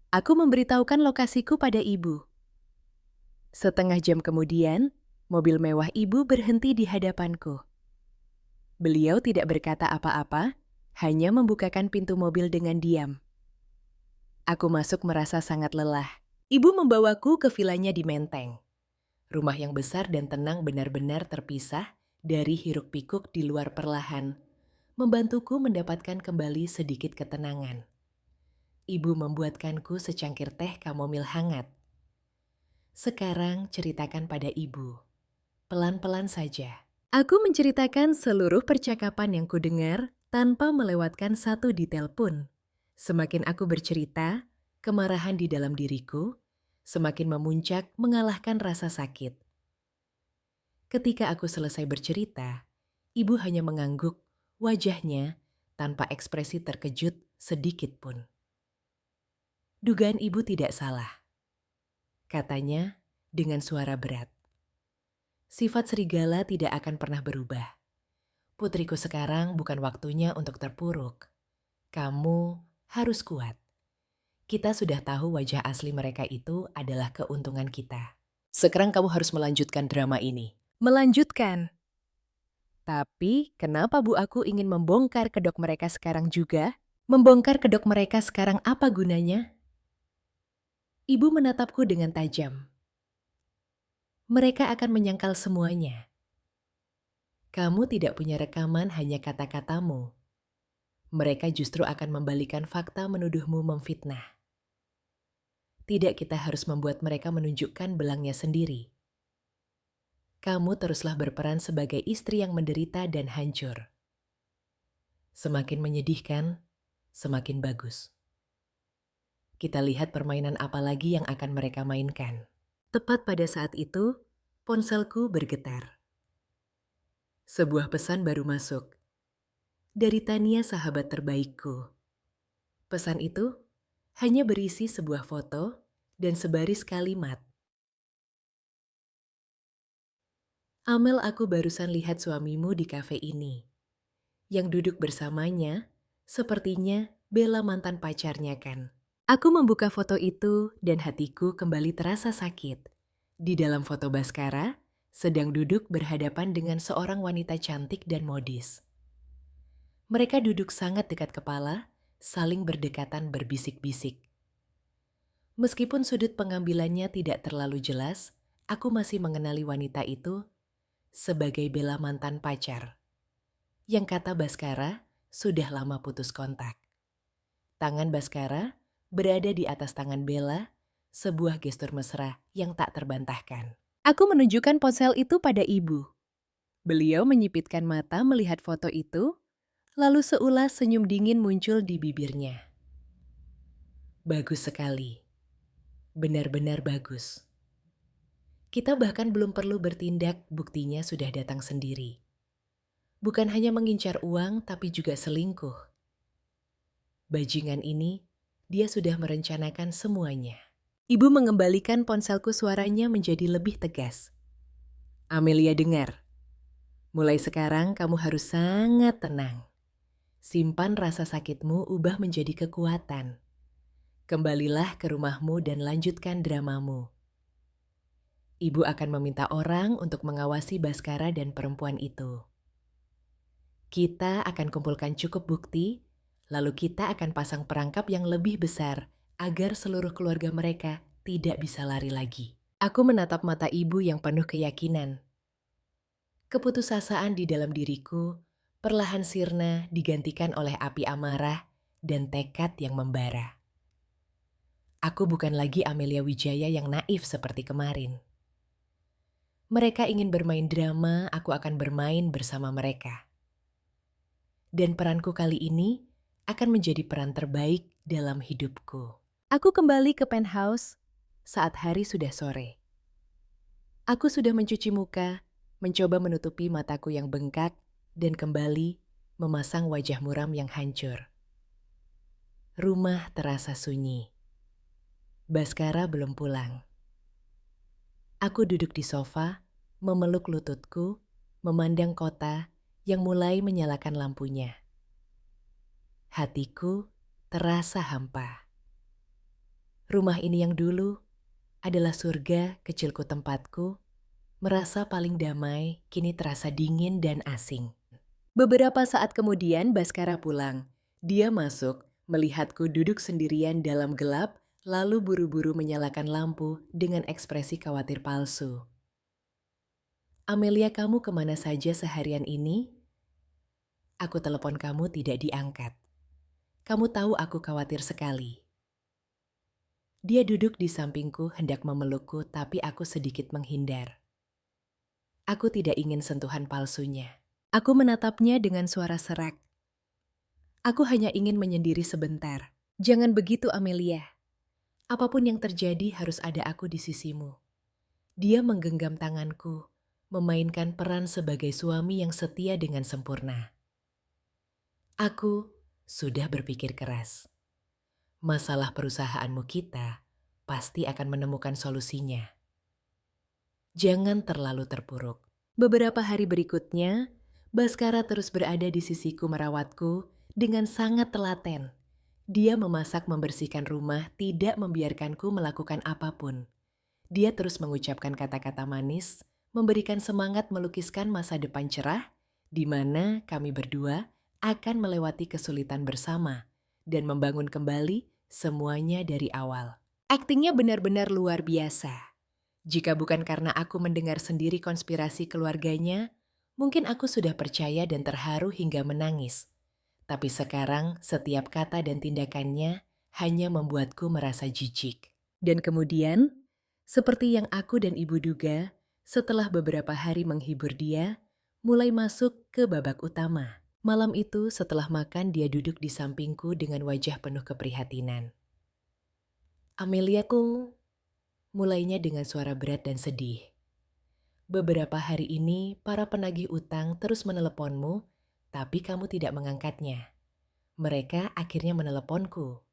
Aku memberitahukan lokasiku pada ibu. Setengah jam kemudian, mobil mewah ibu berhenti di hadapanku. Beliau tidak berkata apa-apa, hanya membukakan pintu mobil dengan diam. Aku masuk merasa sangat lelah. Ibu membawaku ke vilanya di Menteng. Rumah yang besar dan tenang benar-benar terpisah dari hiruk-pikuk di luar perlahan, membantuku mendapatkan kembali sedikit ketenangan. Ibu membuatkanku secangkir teh kamomil hangat. Sekarang ceritakan pada ibu, pelan-pelan saja. Aku menceritakan seluruh percakapan yang kudengar tanpa melewatkan satu detail pun. Semakin aku bercerita, kemarahan di dalam diriku semakin memuncak mengalahkan rasa sakit. Ketika aku selesai bercerita, ibu hanya mengangguk, wajahnya tanpa ekspresi terkejut sedikit pun. Dugaan ibu tidak salah. Katanya dengan suara berat. Sifat serigala tidak akan pernah berubah. Putriku sekarang bukan waktunya untuk terpuruk. Kamu harus kuat. Kita sudah tahu wajah asli mereka itu adalah keuntungan kita. Sekarang kamu harus melanjutkan drama ini. Melanjutkan. Tapi, kenapa Bu aku ingin membongkar kedok mereka sekarang juga? Membongkar kedok mereka sekarang apa gunanya? Ibu menatapku dengan tajam. Mereka akan menyangkal semuanya. Kamu tidak punya rekaman, hanya kata-katamu. Mereka justru akan membalikan fakta menuduhmu memfitnah. Tidak, kita harus membuat mereka menunjukkan belangnya sendiri. Kamu teruslah berperan sebagai istri yang menderita dan hancur. Semakin menyedihkan, semakin bagus. Kita lihat permainan apa lagi yang akan mereka mainkan. Tepat pada saat itu, ponselku bergetar. Sebuah pesan baru masuk. Dari Tania, sahabat terbaikku. Pesan itu hanya berisi sebuah foto dan sebaris kalimat. Amel, aku barusan lihat suamimu di kafe ini. Yang duduk bersamanya, sepertinya Bella mantan pacarnya kan. Aku membuka foto itu dan hatiku kembali terasa sakit. Di dalam foto Baskara, sedang duduk berhadapan dengan seorang wanita cantik dan modis. Mereka duduk sangat dekat kepala, saling berdekatan berbisik-bisik. Meskipun sudut pengambilannya tidak terlalu jelas, aku masih mengenali wanita itu sebagai Bella mantan pacar. Yang kata Baskara sudah lama putus kontak. Tangan Baskara berada di atas tangan Bella, sebuah gestur mesra yang tak terbantahkan. Aku menunjukkan ponsel itu pada ibu. Beliau menyipitkan mata melihat foto itu, lalu seulas senyum dingin muncul di bibirnya. Bagus sekali. Benar-benar bagus. Kita bahkan belum perlu bertindak, buktinya sudah datang sendiri. Bukan hanya mengincar uang, tapi juga selingkuh. Bajingan ini, dia sudah merencanakan semuanya. Ibu mengembalikan ponselku, suaranya menjadi lebih tegas. Amelia, dengar. Mulai sekarang kamu harus sangat tenang. Simpan rasa sakitmu, ubah menjadi kekuatan. Kembalilah ke rumahmu dan lanjutkan dramamu. Ibu akan meminta orang untuk mengawasi Baskara dan perempuan itu. Kita akan kumpulkan cukup bukti, lalu kita akan pasang perangkap yang lebih besar agar seluruh keluarga mereka tidak bisa lari lagi. Aku menatap mata ibu yang penuh keyakinan. Keputusasaan di dalam diriku perlahan sirna digantikan oleh api amarah dan tekad yang membara. Aku bukan lagi Amelia Wijaya yang naif seperti kemarin. Mereka ingin bermain drama, aku akan bermain bersama mereka. Dan peranku kali ini akan menjadi peran terbaik dalam hidupku. Aku kembali ke penthouse saat hari sudah sore. Aku sudah mencuci muka, mencoba menutupi mataku yang bengkak, dan kembali memasang wajah muram yang hancur. Rumah terasa sunyi. Baskara belum pulang. Aku duduk di sofa, memeluk lututku, memandang kota yang mulai menyalakan lampunya. Hatiku terasa hampa. Rumah ini yang dulu adalah surga kecilku tempatku, merasa paling damai, kini terasa dingin dan asing. Beberapa saat kemudian Baskara pulang. Dia masuk, melihatku duduk sendirian dalam gelap, lalu buru-buru menyalakan lampu dengan ekspresi khawatir palsu. Amelia, kamu kemana saja seharian ini? Aku telepon kamu tidak diangkat. Kamu tahu aku khawatir sekali. Dia duduk di sampingku hendak memelukku, tapi aku sedikit menghindar. Aku tidak ingin sentuhan palsunya. Aku menatapnya dengan suara serak. Aku hanya ingin menyendiri sebentar. Jangan begitu, Amelia. Apapun yang terjadi harus ada aku di sisimu. Dia menggenggam tanganku, memainkan peran sebagai suami yang setia dengan sempurna. Aku sudah berpikir keras. Masalah perusahaanmu kita pasti akan menemukan solusinya. Jangan terlalu terpuruk. Beberapa hari berikutnya, Baskara terus berada di sisiku merawatku dengan sangat telaten. Dia memasak, membersihkan rumah, tidak membiarkanku melakukan apapun. Dia terus mengucapkan kata-kata manis, memberikan semangat melukiskan masa depan cerah, di mana kami berdua akan melewati kesulitan bersama dan membangun kembali semuanya dari awal. Aktingnya benar-benar luar biasa. Jika bukan karena aku mendengar sendiri konspirasi keluarganya, mungkin aku sudah percaya dan terharu hingga menangis. Tapi sekarang setiap kata dan tindakannya hanya membuatku merasa jijik. Dan kemudian, seperti yang aku dan ibu duga, setelah beberapa hari menghibur dia, mulai masuk ke babak utama. Malam itu setelah makan dia duduk di sampingku dengan wajah penuh keprihatinan. Ameliaku, mulainya dengan suara berat dan sedih. Beberapa hari ini para penagih utang terus meneleponmu, tapi kamu tidak mengangkatnya. Mereka akhirnya meneleponku.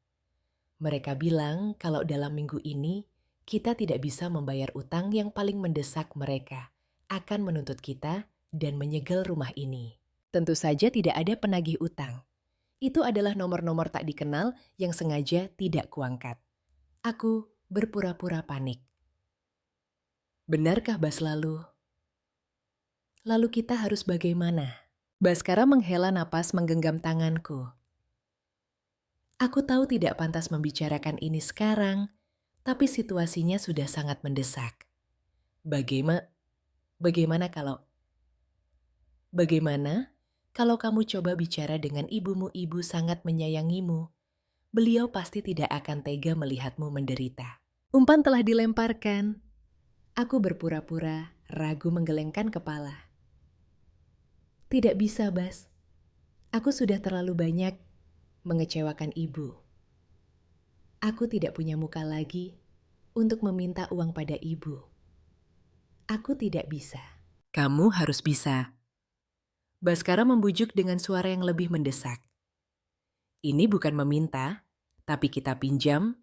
Mereka bilang kalau dalam minggu ini kita tidak bisa membayar utang yang paling mendesak mereka, akan menuntut kita dan menyegel rumah ini. Tentu saja tidak ada penagih utang. Itu adalah nomor-nomor tak dikenal yang sengaja tidak kuangkat. Aku berpura-pura panik. Benarkah Bas lalu? Lalu kita harus bagaimana? Baskara menghela napas menggenggam tanganku. Aku tahu tidak pantas membicarakan ini sekarang, tapi situasinya sudah sangat mendesak. Bagaimana kalau kamu coba bicara dengan ibumu? Ibu sangat menyayangimu. Beliau pasti tidak akan tega melihatmu menderita. Umpan telah dilemparkan. Aku berpura-pura ragu menggelengkan kepala. Tidak bisa, Bas. Aku sudah terlalu banyak mengecewakan ibu. Aku tidak punya muka lagi untuk meminta uang pada ibu. Aku tidak bisa. Kamu harus bisa. Baskara membujuk dengan suara yang lebih mendesak. Ini bukan meminta, tapi kita pinjam,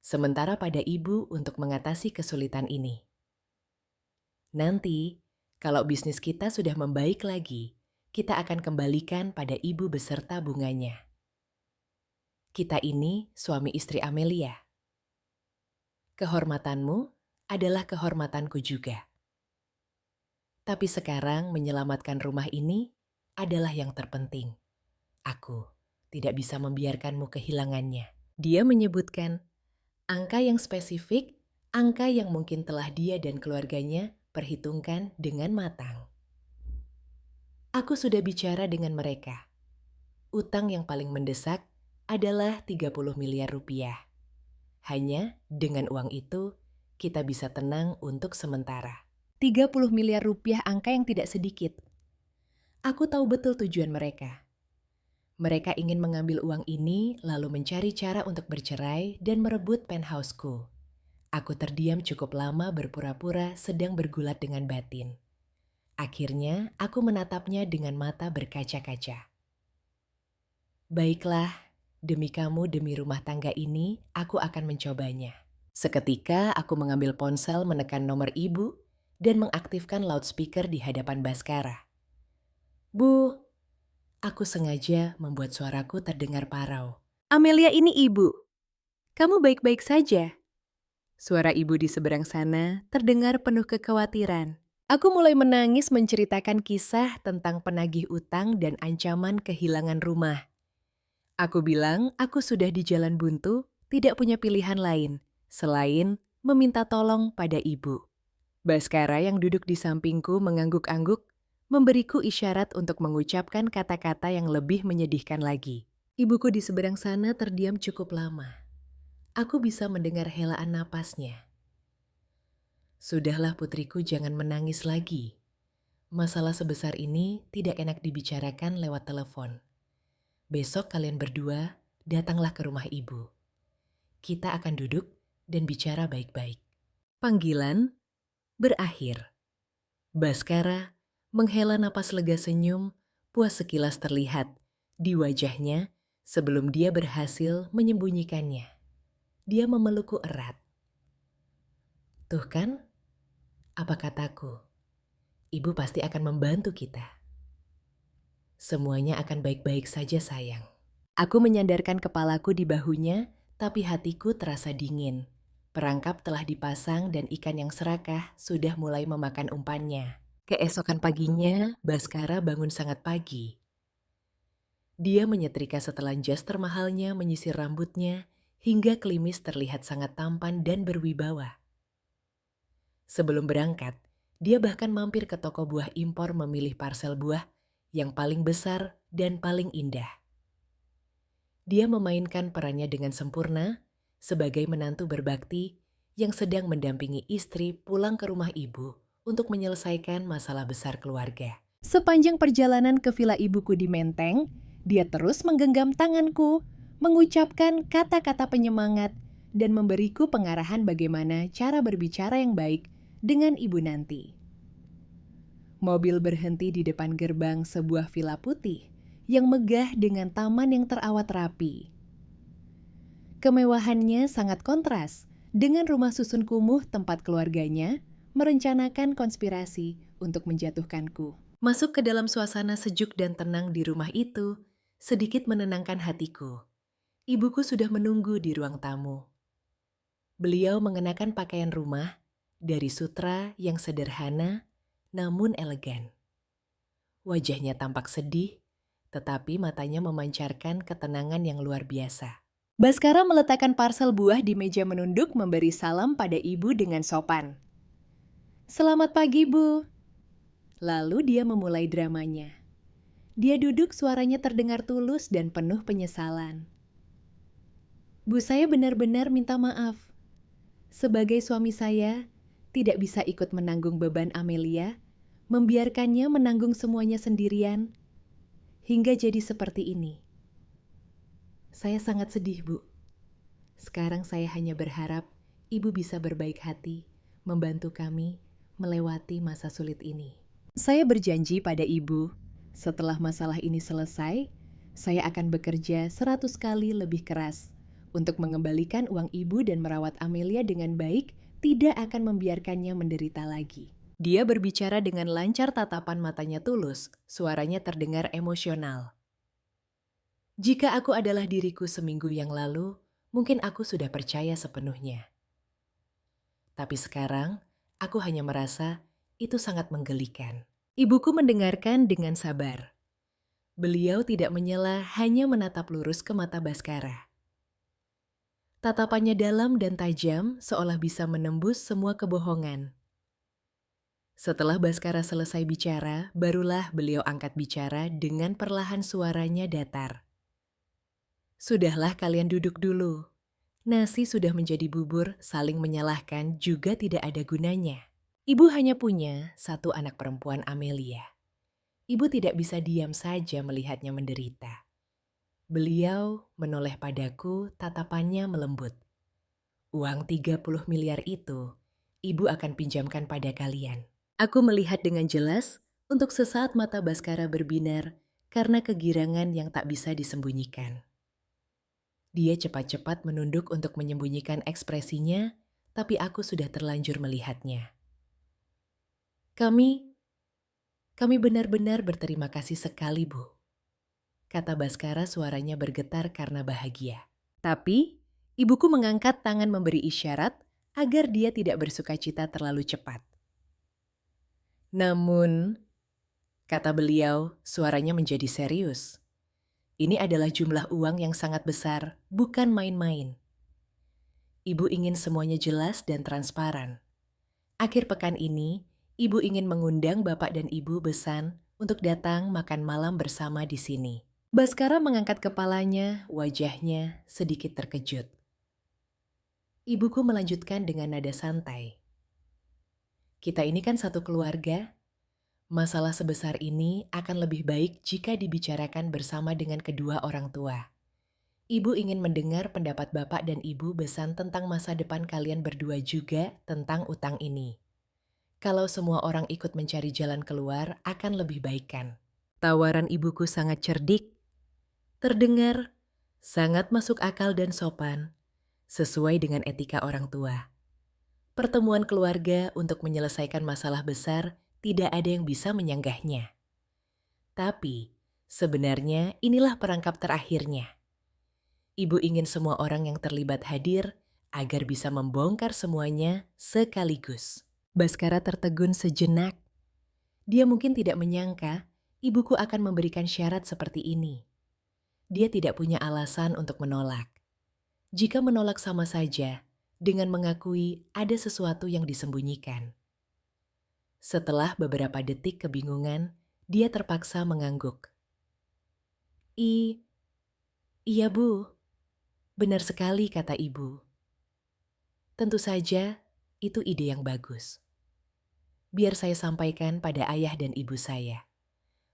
sementara pada ibu untuk mengatasi kesulitan ini. Nanti, kalau bisnis kita sudah membaik lagi, kita akan kembalikan pada ibu beserta bunganya. Kita ini suami istri Amelia. Kehormatanmu adalah kehormatanku juga. Tapi sekarang menyelamatkan rumah ini adalah yang terpenting. Aku tidak bisa membiarkanmu kehilangannya. Dia menyebutkan angka yang spesifik, angka yang mungkin telah dia dan keluarganya perhitungkan dengan matang. Aku sudah bicara dengan mereka. Utang yang paling mendesak adalah 30 miliar rupiah. Hanya dengan uang itu, kita bisa tenang untuk sementara. 30 miliar rupiah angka yang tidak sedikit. Aku tahu betul tujuan mereka. Mereka ingin mengambil uang ini lalu mencari cara untuk bercerai dan merebut penthouseku. Aku terdiam cukup lama berpura-pura sedang bergulat dengan batin. Akhirnya, aku menatapnya dengan mata berkaca-kaca. Baiklah, demi kamu, demi rumah tangga ini, aku akan mencobanya. Seketika, aku mengambil ponsel, menekan nomor ibu, dan mengaktifkan loudspeaker di hadapan Baskara. Bu, aku sengaja membuat suaraku terdengar parau. Amelia ini ibu. Kamu baik-baik saja? Suara ibu di seberang sana terdengar penuh kekhawatiran. Aku mulai menangis menceritakan kisah tentang penagih utang dan ancaman kehilangan rumah. Aku bilang aku sudah di jalan buntu, tidak punya pilihan lain selain meminta tolong pada ibu. Baskara yang duduk di sampingku mengangguk-angguk, memberiku isyarat untuk mengucapkan kata-kata yang lebih menyedihkan lagi. Ibuku di seberang sana terdiam cukup lama. Aku bisa mendengar helaan napasnya. Sudahlah putriku, jangan menangis lagi. Masalah sebesar ini tidak enak dibicarakan lewat telepon. Besok kalian berdua datanglah ke rumah ibu. Kita akan duduk dan bicara baik-baik. Panggilan berakhir. Baskara menghela napas lega, senyum puas sekilas terlihat di wajahnya sebelum dia berhasil menyembunyikannya. Dia memelukku erat. Tuh kan, apa kataku? Ibu pasti akan membantu kita. Semuanya akan baik-baik saja, sayang. Aku menyandarkan kepalaku di bahunya, tapi hatiku terasa dingin. Perangkap telah dipasang dan ikan yang serakah sudah mulai memakan umpannya. Keesokan paginya, Baskara bangun sangat pagi. Dia menyetrika setelan jas termahalnya, menyisir rambutnya, hingga klimis terlihat sangat tampan dan berwibawa. Sebelum berangkat, dia bahkan mampir ke toko buah impor memilih parsel buah yang paling besar dan paling indah. Dia memainkan perannya dengan sempurna sebagai menantu berbakti yang sedang mendampingi istri pulang ke rumah ibu untuk menyelesaikan masalah besar keluarga. Sepanjang perjalanan ke villa ibuku di Menteng, dia terus menggenggam tanganku, mengucapkan kata-kata penyemangat, dan memberiku pengarahan bagaimana cara berbicara yang baik dengan ibu nanti. Mobil berhenti di depan gerbang sebuah villa putih yang megah dengan taman yang terawat rapi. Kemewahannya sangat kontras dengan rumah susun kumuh tempat keluarganya merencanakan konspirasi untuk menjatuhkanku. Masuk ke dalam suasana sejuk dan tenang di rumah itu sedikit menenangkan hatiku. Ibuku sudah menunggu di ruang tamu. Beliau mengenakan pakaian rumah dari sutra yang sederhana namun elegan. Wajahnya tampak sedih, tetapi matanya memancarkan ketenangan yang luar biasa. Baskara meletakkan parsel buah di meja menunduk memberi salam pada ibu dengan sopan. "Selamat pagi, Bu." Lalu dia memulai dramanya. Dia duduk, suaranya terdengar tulus dan penuh penyesalan. "Bu, saya benar-benar minta maaf. Sebagai suami saya, tidak bisa ikut menanggung beban Amelia, membiarkannya menanggung semuanya sendirian, hingga jadi seperti ini. Saya sangat sedih, Bu. Sekarang saya hanya berharap Ibu bisa berbaik hati, membantu kami melewati masa sulit ini. Saya berjanji pada Ibu, setelah masalah ini selesai, saya akan bekerja 100 kali lebih keras untuk mengembalikan uang Ibu dan merawat Amelia dengan baik, tidak akan membiarkannya menderita lagi." Dia berbicara dengan lancar, tatapan matanya tulus, suaranya terdengar emosional. Jika aku adalah diriku seminggu yang lalu, mungkin aku sudah percaya sepenuhnya. Tapi sekarang, aku hanya merasa itu sangat menggelikan. Ibuku mendengarkan dengan sabar. Beliau tidak menyela, hanya menatap lurus ke mata Baskara. Tatapannya dalam dan tajam, seolah bisa menembus semua kebohongan. Setelah Baskara selesai bicara, barulah beliau angkat bicara dengan perlahan, suaranya datar. "Sudahlah, kalian duduk dulu. Nasi sudah menjadi bubur, saling menyalahkan juga tidak ada gunanya. Ibu hanya punya satu anak perempuan, Amelia. Ibu tidak bisa diam saja melihatnya menderita. Beliau menoleh padaku, tatapannya melembut. Uang 30 miliar itu, ibu akan pinjamkan pada kalian. Aku melihat dengan jelas, untuk sesaat mata Baskara berbinar karena kegirangan yang tak bisa disembunyikan. Dia cepat-cepat menunduk untuk menyembunyikan ekspresinya, tapi aku sudah terlanjur melihatnya. Kami benar-benar berterima kasih sekali, Bu, kata Baskara, suaranya bergetar karena bahagia. Tapi, ibuku mengangkat tangan memberi isyarat agar dia tidak bersukacita terlalu cepat. Namun, kata beliau, suaranya menjadi serius. Ini adalah jumlah uang yang sangat besar, bukan main-main. Ibu ingin semuanya jelas dan transparan. Akhir pekan ini, ibu ingin mengundang Bapak dan Ibu Besan untuk datang makan malam bersama di sini. Baskara mengangkat kepalanya, wajahnya sedikit terkejut. Ibuku melanjutkan dengan nada santai. Kita ini kan satu keluarga. Masalah sebesar ini akan lebih baik jika dibicarakan bersama dengan kedua orang tua. Ibu ingin mendengar pendapat Bapak dan Ibu Besan tentang masa depan kalian berdua juga tentang utang ini. Kalau semua orang ikut mencari jalan keluar akan lebih baik kan? Tawaran ibuku sangat cerdik. Terdengar sangat masuk akal dan sopan, sesuai dengan etika orang tua. Pertemuan keluarga untuk menyelesaikan masalah besar tidak ada yang bisa menyanggahnya. Tapi, sebenarnya inilah perangkap terakhirnya. Ibu ingin semua orang yang terlibat hadir agar bisa membongkar semuanya sekaligus. Baskara tertegun sejenak. Dia mungkin tidak menyangka ibuku akan memberikan syarat seperti ini. Dia tidak punya alasan untuk menolak. Jika menolak sama saja dengan mengakui ada sesuatu yang disembunyikan. Setelah beberapa detik kebingungan, dia terpaksa mengangguk. Iya, Bu. Benar sekali, kata ibu. Tentu saja, itu ide yang bagus. Biar saya sampaikan pada ayah dan ibu saya.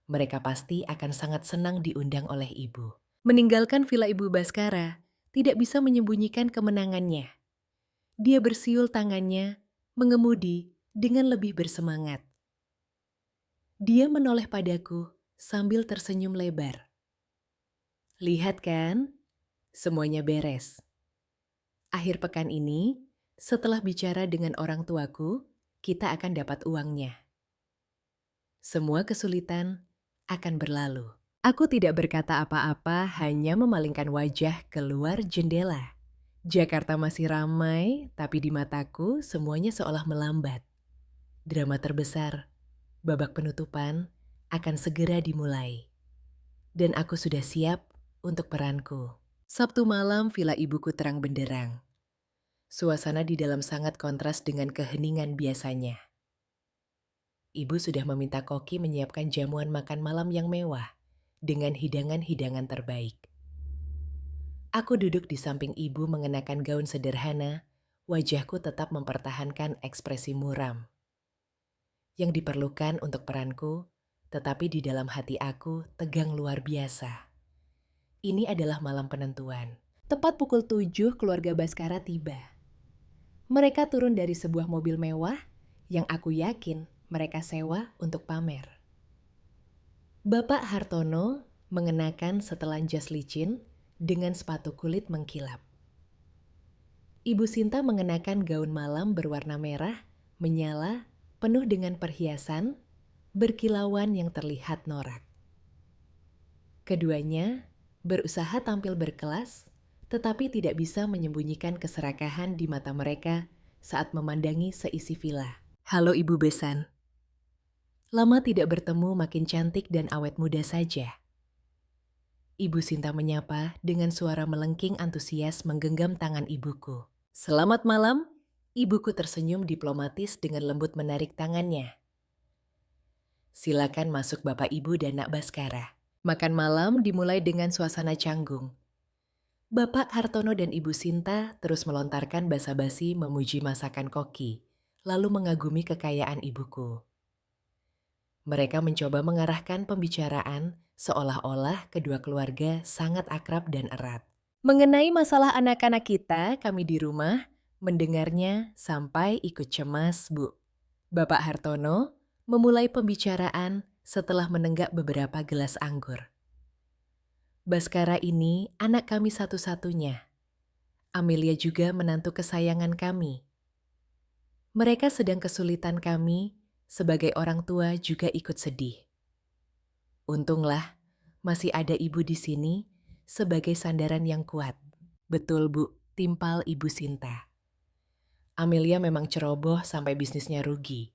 Mereka pasti akan sangat senang diundang oleh ibu. Meninggalkan villa Ibu Baskara, tidak bisa menyembunyikan kemenangannya. Dia bersiul tangannya, mengemudi dengan lebih bersemangat. Dia menoleh padaku sambil tersenyum lebar. Lihat kan, semuanya beres. Akhir pekan ini, setelah bicara dengan orang tuaku, kita akan dapat uangnya. Semua kesulitan akan berlalu. Aku tidak berkata apa-apa, hanya memalingkan wajah keluar jendela. Jakarta masih ramai, tapi di mataku semuanya seolah melambat. Drama terbesar, babak penutupan, akan segera dimulai. Dan aku sudah siap untuk peranku. Sabtu malam, villa ibuku terang benderang. Suasana di dalam sangat kontras dengan keheningan biasanya. Ibu sudah meminta koki menyiapkan jamuan makan malam yang mewah dengan hidangan-hidangan terbaik. Aku duduk di samping ibu mengenakan gaun sederhana, wajahku tetap mempertahankan ekspresi muram. Yang diperlukan untuk peranku, tetapi di dalam hati aku tegang luar biasa. Ini adalah malam penentuan. Tepat pukul 7 keluarga Baskara tiba. Mereka turun dari sebuah mobil mewah yang aku yakin mereka sewa untuk pamer. Bapak Hartono mengenakan setelan jas licin dengan sepatu kulit mengkilap. Ibu Sinta mengenakan gaun malam berwarna merah, menyala, penuh dengan perhiasan, berkilauan yang terlihat norak. Keduanya berusaha tampil berkelas, tetapi tidak bisa menyembunyikan keserakahan di mata mereka saat memandangi seisi villa. Halo Ibu Besan. Lama tidak bertemu, makin cantik dan awet muda saja. Ibu Sinta menyapa dengan suara melengking antusias menggenggam tangan ibuku. Selamat malam, ibuku tersenyum diplomatis dengan lembut menarik tangannya. Silakan masuk Bapak Ibu dan Nak Baskara. Makan malam dimulai dengan suasana canggung. Bapak Hartono dan Ibu Sinta terus melontarkan basa-basi memuji masakan koki, lalu mengagumi kekayaan ibuku. Mereka mencoba mengarahkan pembicaraan seolah-olah kedua keluarga sangat akrab dan erat. Mengenai masalah anak-anak kita, kami di rumah mendengarnya sampai ikut cemas, Bu. Bapak Hartono memulai pembicaraan setelah menenggak beberapa gelas anggur. Baskara ini anak kami satu-satunya. Amelia juga menantu kesayangan kami. Mereka sedang kesulitan kami, sebagai orang tua juga ikut sedih. Untunglah, masih ada ibu di sini sebagai sandaran yang kuat. Betul, Bu, timpal Ibu Sinta. Amelia memang ceroboh sampai bisnisnya rugi.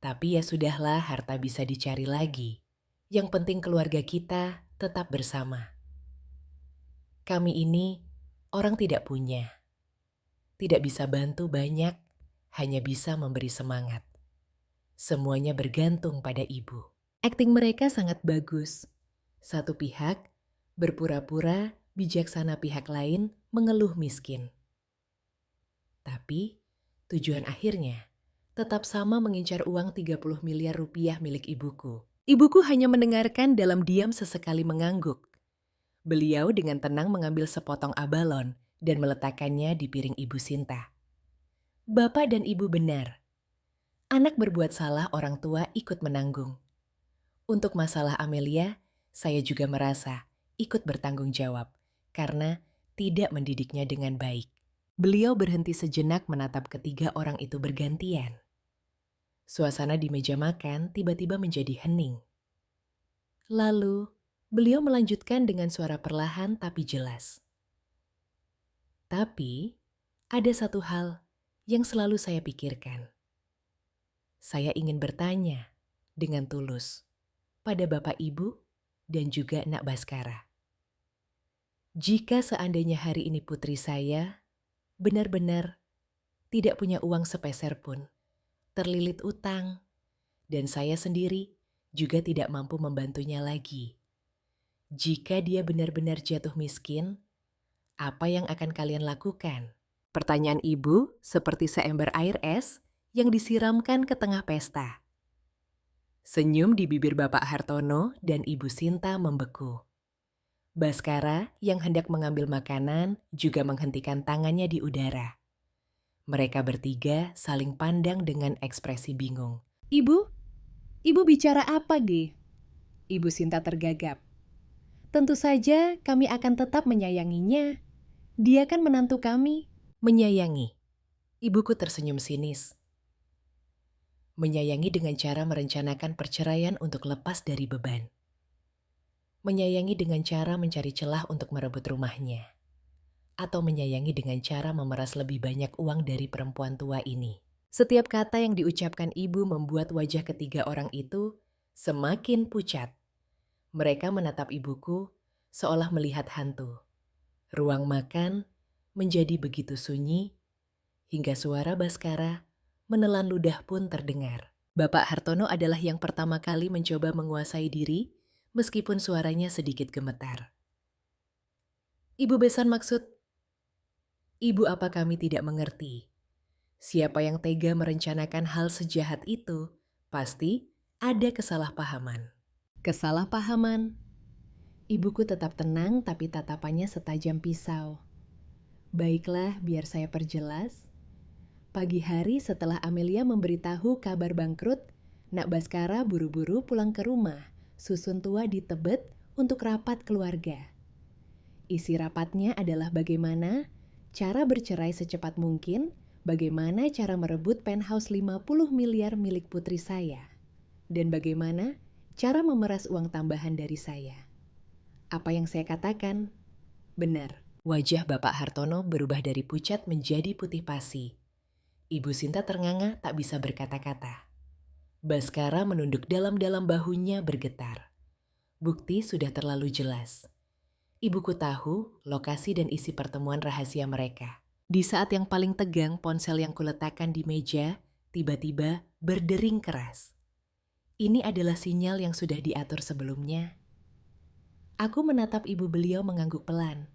Tapi ya sudahlah, harta bisa dicari lagi. Yang penting keluarga kita tetap bersama. Kami ini orang tidak punya. Tidak bisa bantu banyak, hanya bisa memberi semangat. Semuanya bergantung pada ibu. Akting mereka sangat bagus. Satu pihak berpura-pura bijaksana, pihak lain mengeluh miskin. Tapi tujuan akhirnya tetap sama, mengincar uang 30 miliar rupiah milik ibuku. Ibuku hanya mendengarkan dalam diam, sesekali mengangguk. Beliau dengan tenang mengambil sepotong abalon dan meletakkannya di piring Ibu Sinta. Bapak dan Ibu benar. Anak berbuat salah, orang tua ikut menanggung. Untuk masalah Amelia, saya juga merasa ikut bertanggung jawab karena tidak mendidiknya dengan baik. Beliau berhenti sejenak menatap ketiga orang itu bergantian. Suasana di meja makan tiba-tiba menjadi hening. Lalu, beliau melanjutkan dengan suara perlahan tapi jelas. Tapi, ada satu hal yang selalu saya pikirkan. Saya ingin bertanya dengan tulus pada Bapak Ibu dan juga Nak Baskara. Jika seandainya hari ini putri saya benar-benar tidak punya uang sepeser pun, terlilit utang, dan saya sendiri juga tidak mampu membantunya lagi. Jika dia benar-benar jatuh miskin, apa yang akan kalian lakukan? Pertanyaan ibu seperti seember air es yang disiramkan ke tengah pesta. Senyum di bibir Bapak Hartono dan Ibu Sinta membeku. Baskara yang hendak mengambil makanan juga menghentikan tangannya di udara. Mereka bertiga saling pandang dengan ekspresi bingung. Ibu bicara apa, Ge? Ibu Sinta tergagap. Tentu saja kami akan tetap menyayanginya. Dia kan menantu kami. Menyayangi. Ibuku tersenyum sinis. Menyayangi dengan cara merencanakan perceraian untuk lepas dari beban. Menyayangi dengan cara mencari celah untuk merebut rumahnya. Atau menyayangi dengan cara memeras lebih banyak uang dari perempuan tua ini. Setiap kata yang diucapkan ibu membuat wajah ketiga orang itu semakin pucat. Mereka menatap ibuku seolah melihat hantu. Ruang makan menjadi begitu sunyi, hingga suara Baskara menelan ludah pun terdengar. Bapak Hartono adalah yang pertama kali mencoba menguasai diri, meskipun suaranya sedikit gemetar. Ibu besan, maksud? Ibu, apa kami tidak mengerti? Siapa yang tega merencanakan hal sejahat itu, pasti ada kesalahpahaman. Kesalahpahaman. Ibuku tetap tenang tapi tatapannya setajam pisau. Baiklah, biar saya perjelas. Pagi hari setelah Amelia memberitahu kabar bangkrut, Nak Baskara buru-buru pulang ke rumah, susun tua di Tebet untuk rapat keluarga. Isi rapatnya adalah bagaimana cara bercerai secepat mungkin, bagaimana cara merebut penthouse 50 miliar milik putri saya, dan bagaimana cara memeras uang tambahan dari saya. Apa yang saya katakan benar. Wajah Bapak Hartono berubah dari pucat menjadi putih pasi. Ibu Sinta ternganga tak bisa berkata-kata. Baskara menunduk dalam-dalam, bahunya bergetar. Bukti sudah terlalu jelas. Ibuku tahu lokasi dan isi pertemuan rahasia mereka. Di saat yang paling tegang, ponsel yang kuletakkan di meja tiba-tiba berdering keras. Ini adalah sinyal yang sudah diatur sebelumnya. Aku menatap ibu beliau mengangguk pelan.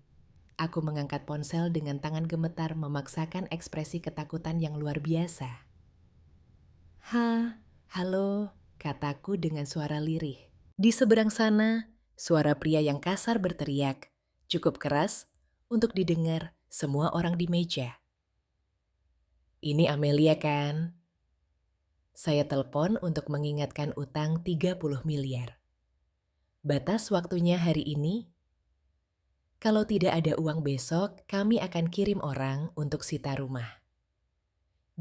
Aku mengangkat ponsel dengan tangan gemetar memaksakan ekspresi ketakutan yang luar biasa. Halo, kataku dengan suara lirih. Di seberang sana, suara pria yang kasar berteriak, cukup keras untuk didengar semua orang di meja. Ini Amelia kan? Saya telepon untuk mengingatkan utang 30 miliar. Batas waktunya hari ini. Kalau tidak ada uang besok, kami akan kirim orang untuk sita rumah.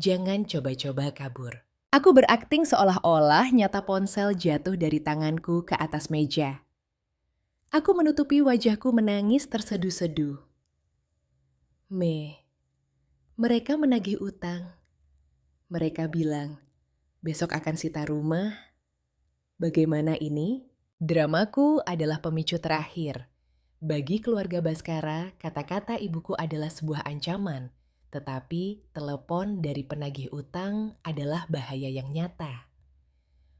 Jangan coba-coba kabur. Aku berakting seolah-olah nyata ponsel jatuh dari tanganku ke atas meja. Aku menutupi wajahku menangis terseduh-seduh. Mereka menagih utang. Mereka bilang, besok akan sita rumah. Bagaimana ini? Dramaku adalah pemicu terakhir. Bagi keluarga Baskara, kata-kata ibuku adalah sebuah ancaman, tetapi telepon dari penagih utang adalah bahaya yang nyata.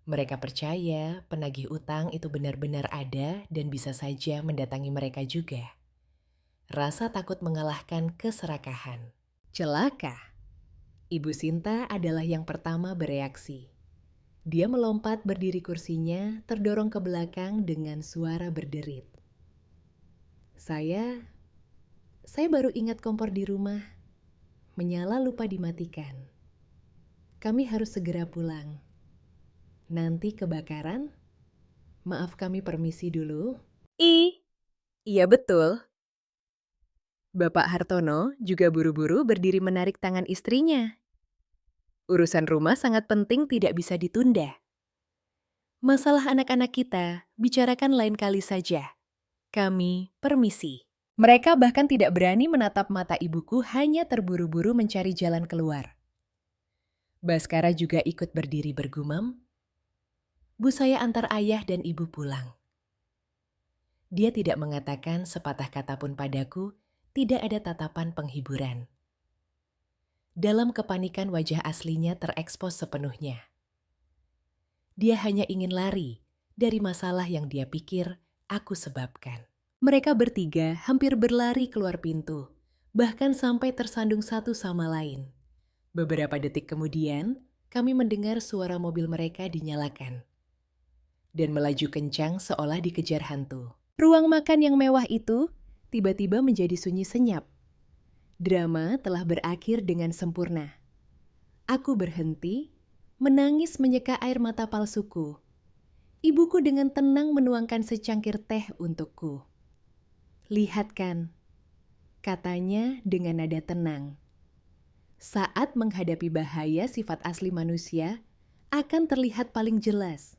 Mereka percaya penagih utang itu benar-benar ada dan bisa saja mendatangi mereka juga. Rasa takut mengalahkan keserakahan. Celaka. Ibu Sinta adalah yang pertama bereaksi. Dia melompat berdiri kursinya, terdorong ke belakang dengan suara berderit. Saya baru ingat kompor di rumah. Menyala lupa dimatikan. Kami harus segera pulang. Nanti kebakaran? Maaf kami permisi dulu. Iya betul. Bapak Hartono juga buru-buru berdiri menarik tangan istrinya. Urusan rumah sangat penting, tidak bisa ditunda. Masalah anak-anak kita, bicarakan lain kali saja. Kami permisi. Mereka bahkan tidak berani menatap mata ibuku, hanya terburu-buru mencari jalan keluar. Baskara juga ikut berdiri bergumam. Bu, saya antar ayah dan ibu pulang. Dia tidak mengatakan sepatah kata pun padaku, tidak ada tatapan penghiburan. Dalam kepanikan wajah aslinya terekspos sepenuhnya. Dia hanya ingin lari dari masalah yang dia pikir aku sebabkan. Mereka bertiga hampir berlari keluar pintu, bahkan sampai tersandung satu sama lain. Beberapa detik kemudian, kami mendengar suara mobil mereka dinyalakan dan melaju kencang seolah dikejar hantu. Ruang makan yang mewah itu tiba-tiba menjadi sunyi senyap. Drama telah berakhir dengan sempurna. Aku berhenti, menangis menyeka air mata palsuku. Ibuku dengan tenang menuangkan secangkir teh untukku. Lihat kan, katanya dengan nada tenang. Saat menghadapi bahaya, sifat asli manusia akan terlihat paling jelas.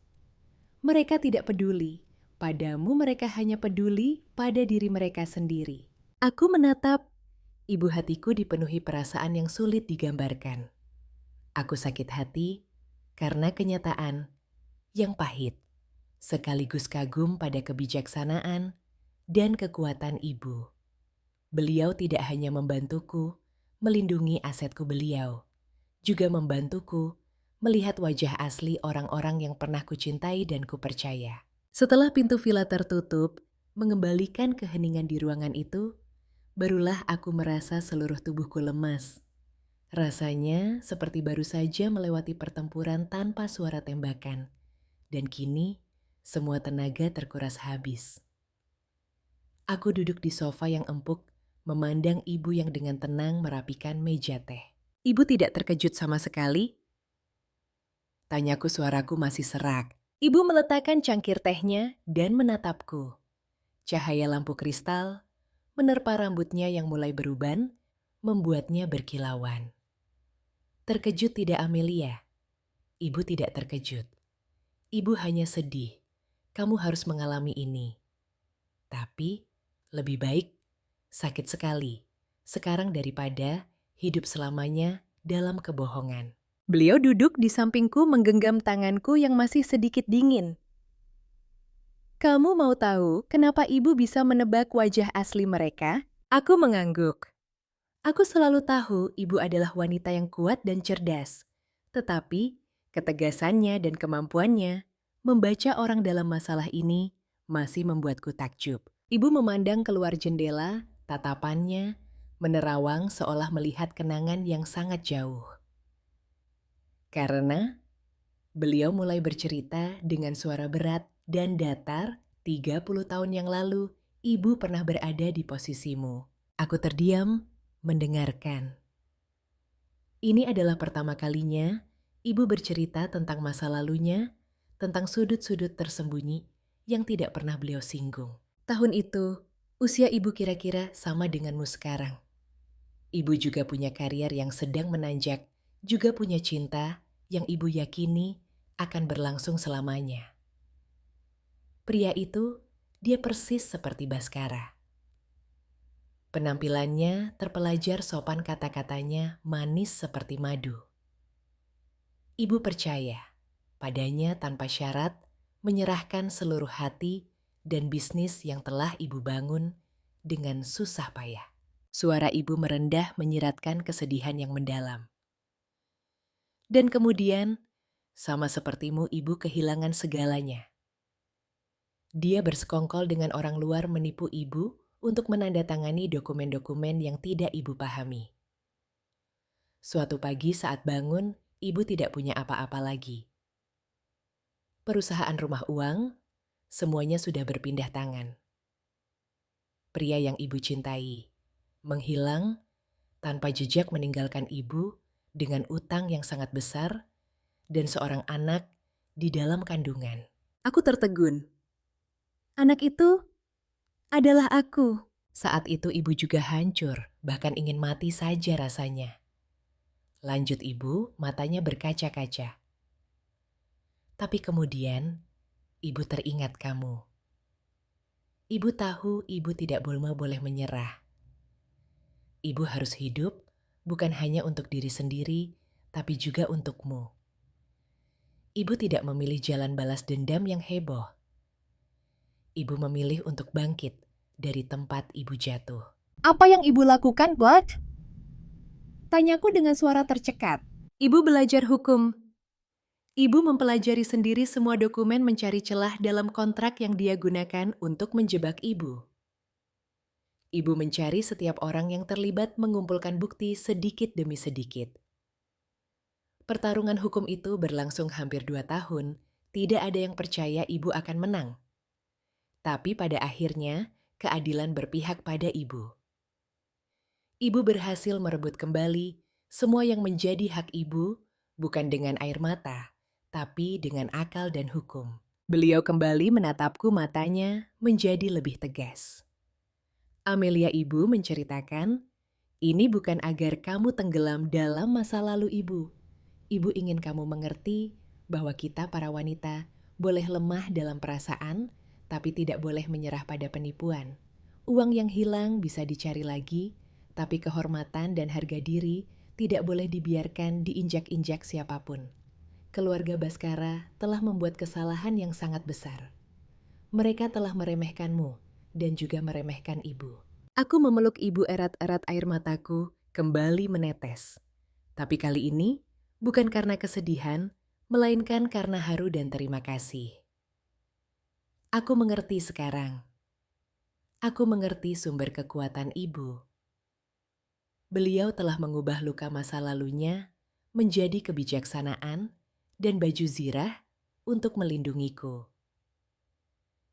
Mereka tidak peduli padamu, mereka hanya peduli pada diri mereka sendiri. Aku menatap, ibu hatiku dipenuhi perasaan yang sulit digambarkan. Aku sakit hati karena kenyataan yang pahit, sekaligus kagum pada kebijaksanaan dan kekuatan ibu. Beliau tidak hanya membantuku melindungi asetku, beliau juga membantuku melihat wajah asli orang-orang yang pernah kucintai dan kupercaya. Setelah pintu villa tertutup, mengembalikan keheningan di ruangan itu, barulah aku merasa seluruh tubuhku lemas. Rasanya seperti baru saja melewati pertempuran tanpa suara tembakan, dan kini semua tenaga terkuras habis. Aku duduk di sofa yang empuk, memandang ibu yang dengan tenang merapikan meja teh. Ibu tidak terkejut sama sekali? Tanyaku, suaraku masih serak. Ibu meletakkan cangkir tehnya dan menatapku. Cahaya lampu kristal menerpa rambutnya yang mulai beruban, membuatnya berkilauan. Terkejut tidak, Amelia? Ibu tidak terkejut. Ibu hanya sedih. Kamu harus mengalami ini. Tapi lebih baik sakit sekali sekarang daripada hidup selamanya dalam kebohongan. Beliau duduk di sampingku menggenggam tanganku yang masih sedikit dingin. Kamu mau tahu kenapa ibu bisa menebak wajah asli mereka? Aku mengangguk. Aku selalu tahu ibu adalah wanita yang kuat dan cerdas. Tetapi ketegasannya dan kemampuannya membaca orang dalam masalah ini masih membuatku takjub. Ibu memandang keluar jendela, Tatapannya menerawang seolah melihat kenangan yang sangat jauh. Karena beliau mulai bercerita dengan suara berat dan datar, 30 tahun yang lalu, ibu pernah berada di posisimu. Aku terdiam, mendengarkan. Ini adalah pertama kalinya ibu bercerita tentang masa lalunya, tentang sudut-sudut tersembunyi yang tidak pernah beliau singgung. Tahun itu, usia ibu kira-kira sama denganmu sekarang. Ibu juga punya karier yang sedang menanjak, juga punya cinta yang ibu yakini akan berlangsung selamanya. Pria itu, dia persis seperti Baskara. Penampilannya terpelajar sopan kata-katanya manis seperti madu. Ibu percaya padanya tanpa syarat, menyerahkan seluruh hati dan bisnis yang telah ibu bangun dengan susah payah. Suara ibu merendah menyiratkan kesedihan yang mendalam. Dan kemudian, sama sepertimu ibu kehilangan segalanya. Dia bersekongkol dengan orang luar menipu ibu untuk menandatangani dokumen-dokumen yang tidak ibu pahami. Suatu pagi saat bangun, ibu tidak punya apa-apa lagi. Perusahaan rumah uang, semuanya sudah berpindah tangan. Pria yang ibu cintai menghilang tanpa jejak meninggalkan ibu dengan utang yang sangat besar dan seorang anak di dalam kandungan. Aku tertegun. Anak itu adalah aku. Saat itu ibu juga hancur, bahkan ingin mati saja rasanya. Lanjut ibu, matanya berkaca-kaca. Tapi kemudian, ibu teringat kamu. Ibu tahu ibu tidak boleh menyerah. Ibu harus hidup bukan hanya untuk diri sendiri, tapi juga untukmu. Ibu tidak memilih jalan balas dendam yang heboh. Ibu memilih untuk bangkit dari tempat ibu jatuh. Apa yang ibu lakukan, Bud? Tanyaku dengan suara tercekat. Ibu belajar hukum. Ibu mempelajari sendiri semua dokumen mencari celah dalam kontrak yang dia gunakan untuk menjebak ibu. Ibu mencari setiap orang yang terlibat mengumpulkan bukti sedikit demi sedikit. Pertarungan hukum itu berlangsung hampir 2 tahun, tidak ada yang percaya ibu akan menang. Tapi pada akhirnya, keadilan berpihak pada ibu. Ibu berhasil merebut kembali semua yang menjadi hak ibu, bukan dengan air mata, tapi dengan akal dan hukum. Beliau kembali menatapku, matanya menjadi lebih tegas. Amelia ibu menceritakan, ini bukan agar kamu tenggelam dalam masa lalu ibu. Ibu ingin kamu mengerti bahwa kita para wanita boleh lemah dalam perasaan, tapi tidak boleh menyerah pada penipuan. Uang yang hilang bisa dicari lagi, tapi kehormatan dan harga diri tidak boleh dibiarkan diinjak-injak siapapun. Keluarga Baskara telah membuat kesalahan yang sangat besar. Mereka telah meremehkanmu dan juga meremehkan ibu. Aku memeluk ibu, erat-erat air mataku kembali menetes. Tapi kali ini, bukan karena kesedihan, melainkan karena haru dan terima kasih. Aku mengerti sekarang. Aku mengerti sumber kekuatan ibu. Beliau telah mengubah luka masa lalunya menjadi kebijaksanaan dan baju zirah untuk melindungiku.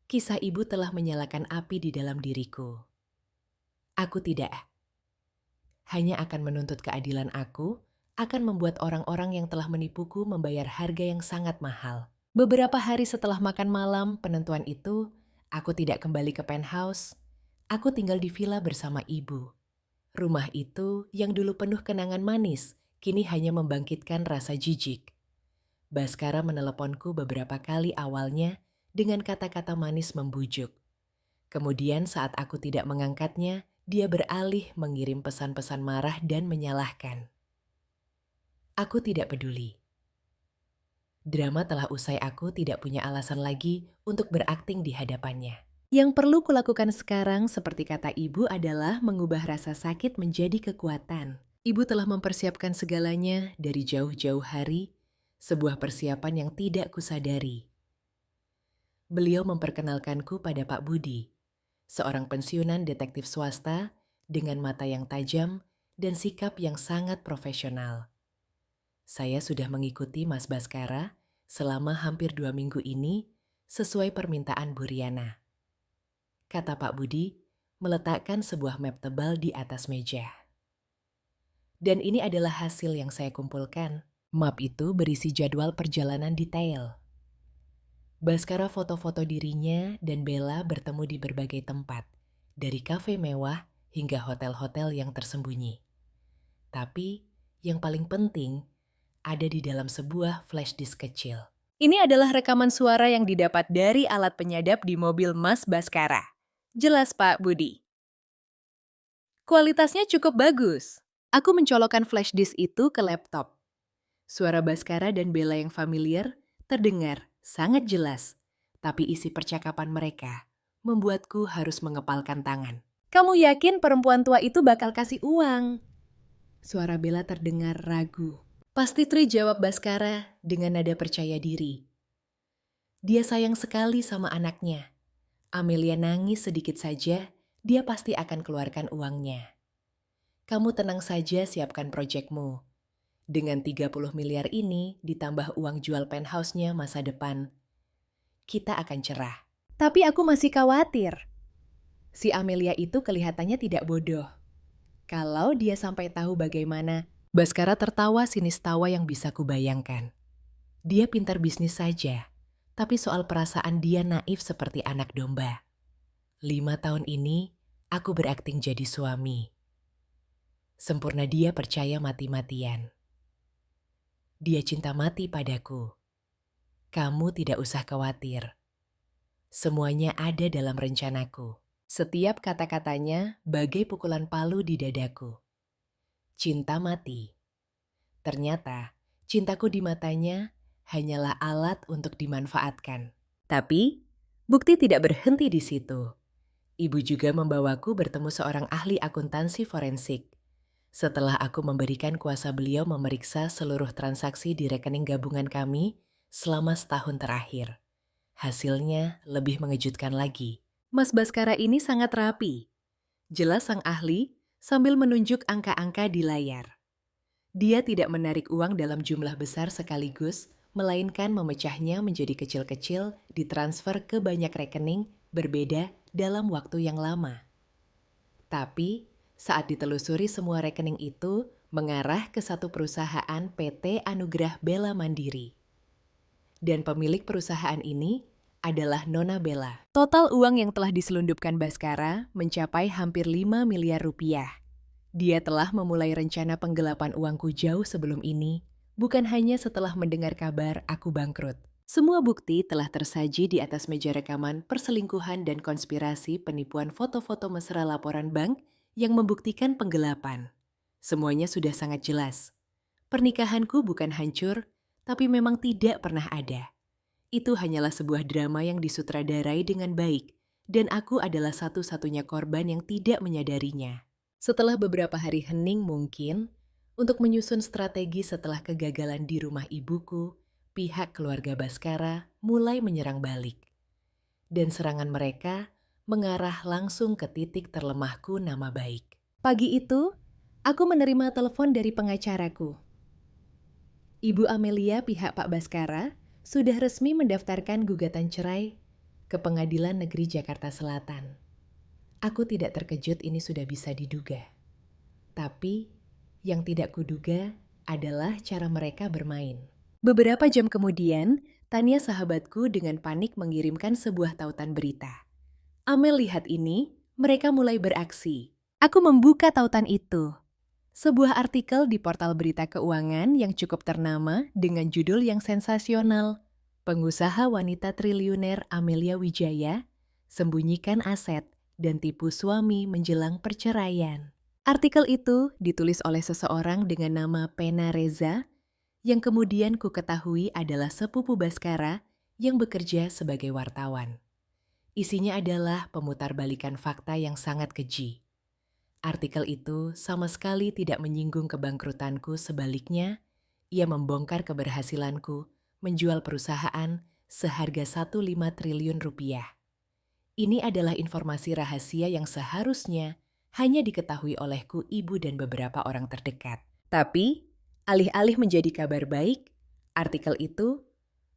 Kisah ibu telah menyalakan api di dalam diriku. Aku tidak hanya akan menuntut keadilan, aku akan membuat orang-orang yang telah menipuku membayar harga yang sangat mahal. Beberapa hari setelah makan malam penentuan itu, aku tidak kembali ke penthouse. Aku tinggal di villa bersama ibu. Rumah itu yang dulu penuh kenangan manis, kini hanya membangkitkan rasa jijik. Baskara meneleponku beberapa kali awalnya dengan kata-kata manis membujuk. Kemudian saat aku tidak mengangkatnya, dia beralih mengirim pesan-pesan marah dan menyalahkan. Aku tidak peduli. Drama telah usai, aku tidak punya alasan lagi untuk berakting di hadapannya. Yang perlu kulakukan sekarang, seperti kata ibu, adalah mengubah rasa sakit menjadi kekuatan. Ibu telah mempersiapkan segalanya dari jauh-jauh hari, sebuah persiapan yang tidak kusadari. Beliau memperkenalkanku pada Pak Budi, seorang pensiunan detektif swasta dengan mata yang tajam dan sikap yang sangat profesional. Saya sudah mengikuti Mas Baskara selama hampir 2 minggu ini sesuai permintaan Bu Riana, kata Pak Budi meletakkan sebuah map tebal di atas meja. Dan ini adalah hasil yang saya kumpulkan. Map itu berisi jadwal perjalanan detail. Baskara foto-foto dirinya dan Bella bertemu di berbagai tempat, dari kafe mewah hingga hotel-hotel yang tersembunyi. Tapi yang paling penting ada di dalam sebuah flash disk kecil. Ini adalah rekaman suara yang didapat dari alat penyadap di mobil Mas Baskara. Jelas Pak Budi. Kualitasnya cukup bagus. Aku mencolokkan flash disk itu ke laptop. Suara Baskara dan Bella yang familiar terdengar sangat jelas, tapi isi percakapan mereka membuatku harus mengepalkan tangan. Kamu yakin perempuan tua itu bakal kasih uang? Suara Bella terdengar ragu. Pasti Tri, jawab Baskara dengan nada percaya diri. Dia sayang sekali sama anaknya. Amelia nangis sedikit saja, dia pasti akan keluarkan uangnya. Kamu tenang saja, siapkan proyekmu. Dengan 30 miliar ini ditambah uang jual penthouse-nya masa depan, kita akan cerah. Tapi aku masih khawatir. Si Amelia itu kelihatannya tidak bodoh. Kalau dia sampai tahu bagaimana, Baskara tertawa sinis tawa yang bisa kubayangkan. Dia pintar bisnis saja, tapi soal perasaan dia naif seperti anak domba. 5 tahun ini, aku berakting jadi suami. Sempurna dia percaya mati-matian. Dia cinta mati padaku. Kamu tidak usah khawatir. Semuanya ada dalam rencanaku. Setiap kata-katanya bagai pukulan palu di dadaku. Cinta mati. Ternyata, cintaku di matanya hanyalah alat untuk dimanfaatkan. Tapi, bukti tidak berhenti di situ. Ibu juga membawaku bertemu seorang ahli akuntansi forensik. Setelah aku memberikan kuasa beliau memeriksa seluruh transaksi di rekening gabungan kami selama setahun terakhir. Hasilnya lebih mengejutkan lagi. Mas Baskara ini sangat rapi. Jelas sang ahli sambil menunjuk angka-angka di layar. Dia tidak menarik uang dalam jumlah besar sekaligus, melainkan memecahnya menjadi kecil-kecil ditransfer ke banyak rekening berbeda dalam waktu yang lama. Tapi, saat ditelusuri semua rekening itu mengarah ke satu perusahaan PT Anugrah Bella Mandiri. Dan pemilik perusahaan ini adalah Nona Bella. Total uang yang telah diselundupkan Baskara mencapai hampir 5 miliar rupiah. Dia telah memulai rencana penggelapan uangku jauh sebelum ini, bukan hanya setelah mendengar kabar aku bangkrut. Semua bukti telah tersaji di atas meja rekaman perselingkuhan dan konspirasi penipuan foto-foto mesra laporan bank yang membuktikan penggelapan. Semuanya sudah sangat jelas. Pernikahanku bukan hancur, tapi memang tidak pernah ada. Itu hanyalah sebuah drama yang disutradarai dengan baik, dan aku adalah satu-satunya korban yang tidak menyadarinya. Setelah beberapa hari hening mungkin, untuk menyusun strategi setelah kegagalan di rumah ibuku, pihak keluarga Baskara mulai menyerang balik. Dan serangan mereka mengarah langsung ke titik terlemahku nama baik. Pagi itu, aku menerima telepon dari pengacaraku. Ibu Amelia pihak Pak Baskara sudah resmi mendaftarkan gugatan cerai ke Pengadilan Negeri Jakarta Selatan. Aku tidak terkejut ini sudah bisa diduga. Tapi, yang tidak kuduga adalah cara mereka bermain. Beberapa jam kemudian, Tania sahabatku dengan panik mengirimkan sebuah tautan berita. Amel, lihat ini, mereka mulai beraksi. Aku membuka tautan itu. Sebuah artikel di portal berita keuangan yang cukup ternama dengan judul yang sensasional. Pengusaha wanita triliuner Amelia Wijaya sembunyikan aset dan tipu suami menjelang perceraian. Artikel itu ditulis oleh seseorang dengan nama Pena Reza yang kemudian ku ketahui adalah sepupu Baskara yang bekerja sebagai wartawan. Isinya adalah pemutarbalikan fakta yang sangat keji. Artikel itu sama sekali tidak menyinggung kebangkrutanku, sebaliknya, ia membongkar keberhasilanku menjual perusahaan seharga 1,5 triliun rupiah. Ini adalah informasi rahasia yang seharusnya hanya diketahui olehku, ibu, dan beberapa orang terdekat. Tapi, alih-alih menjadi kabar baik, artikel itu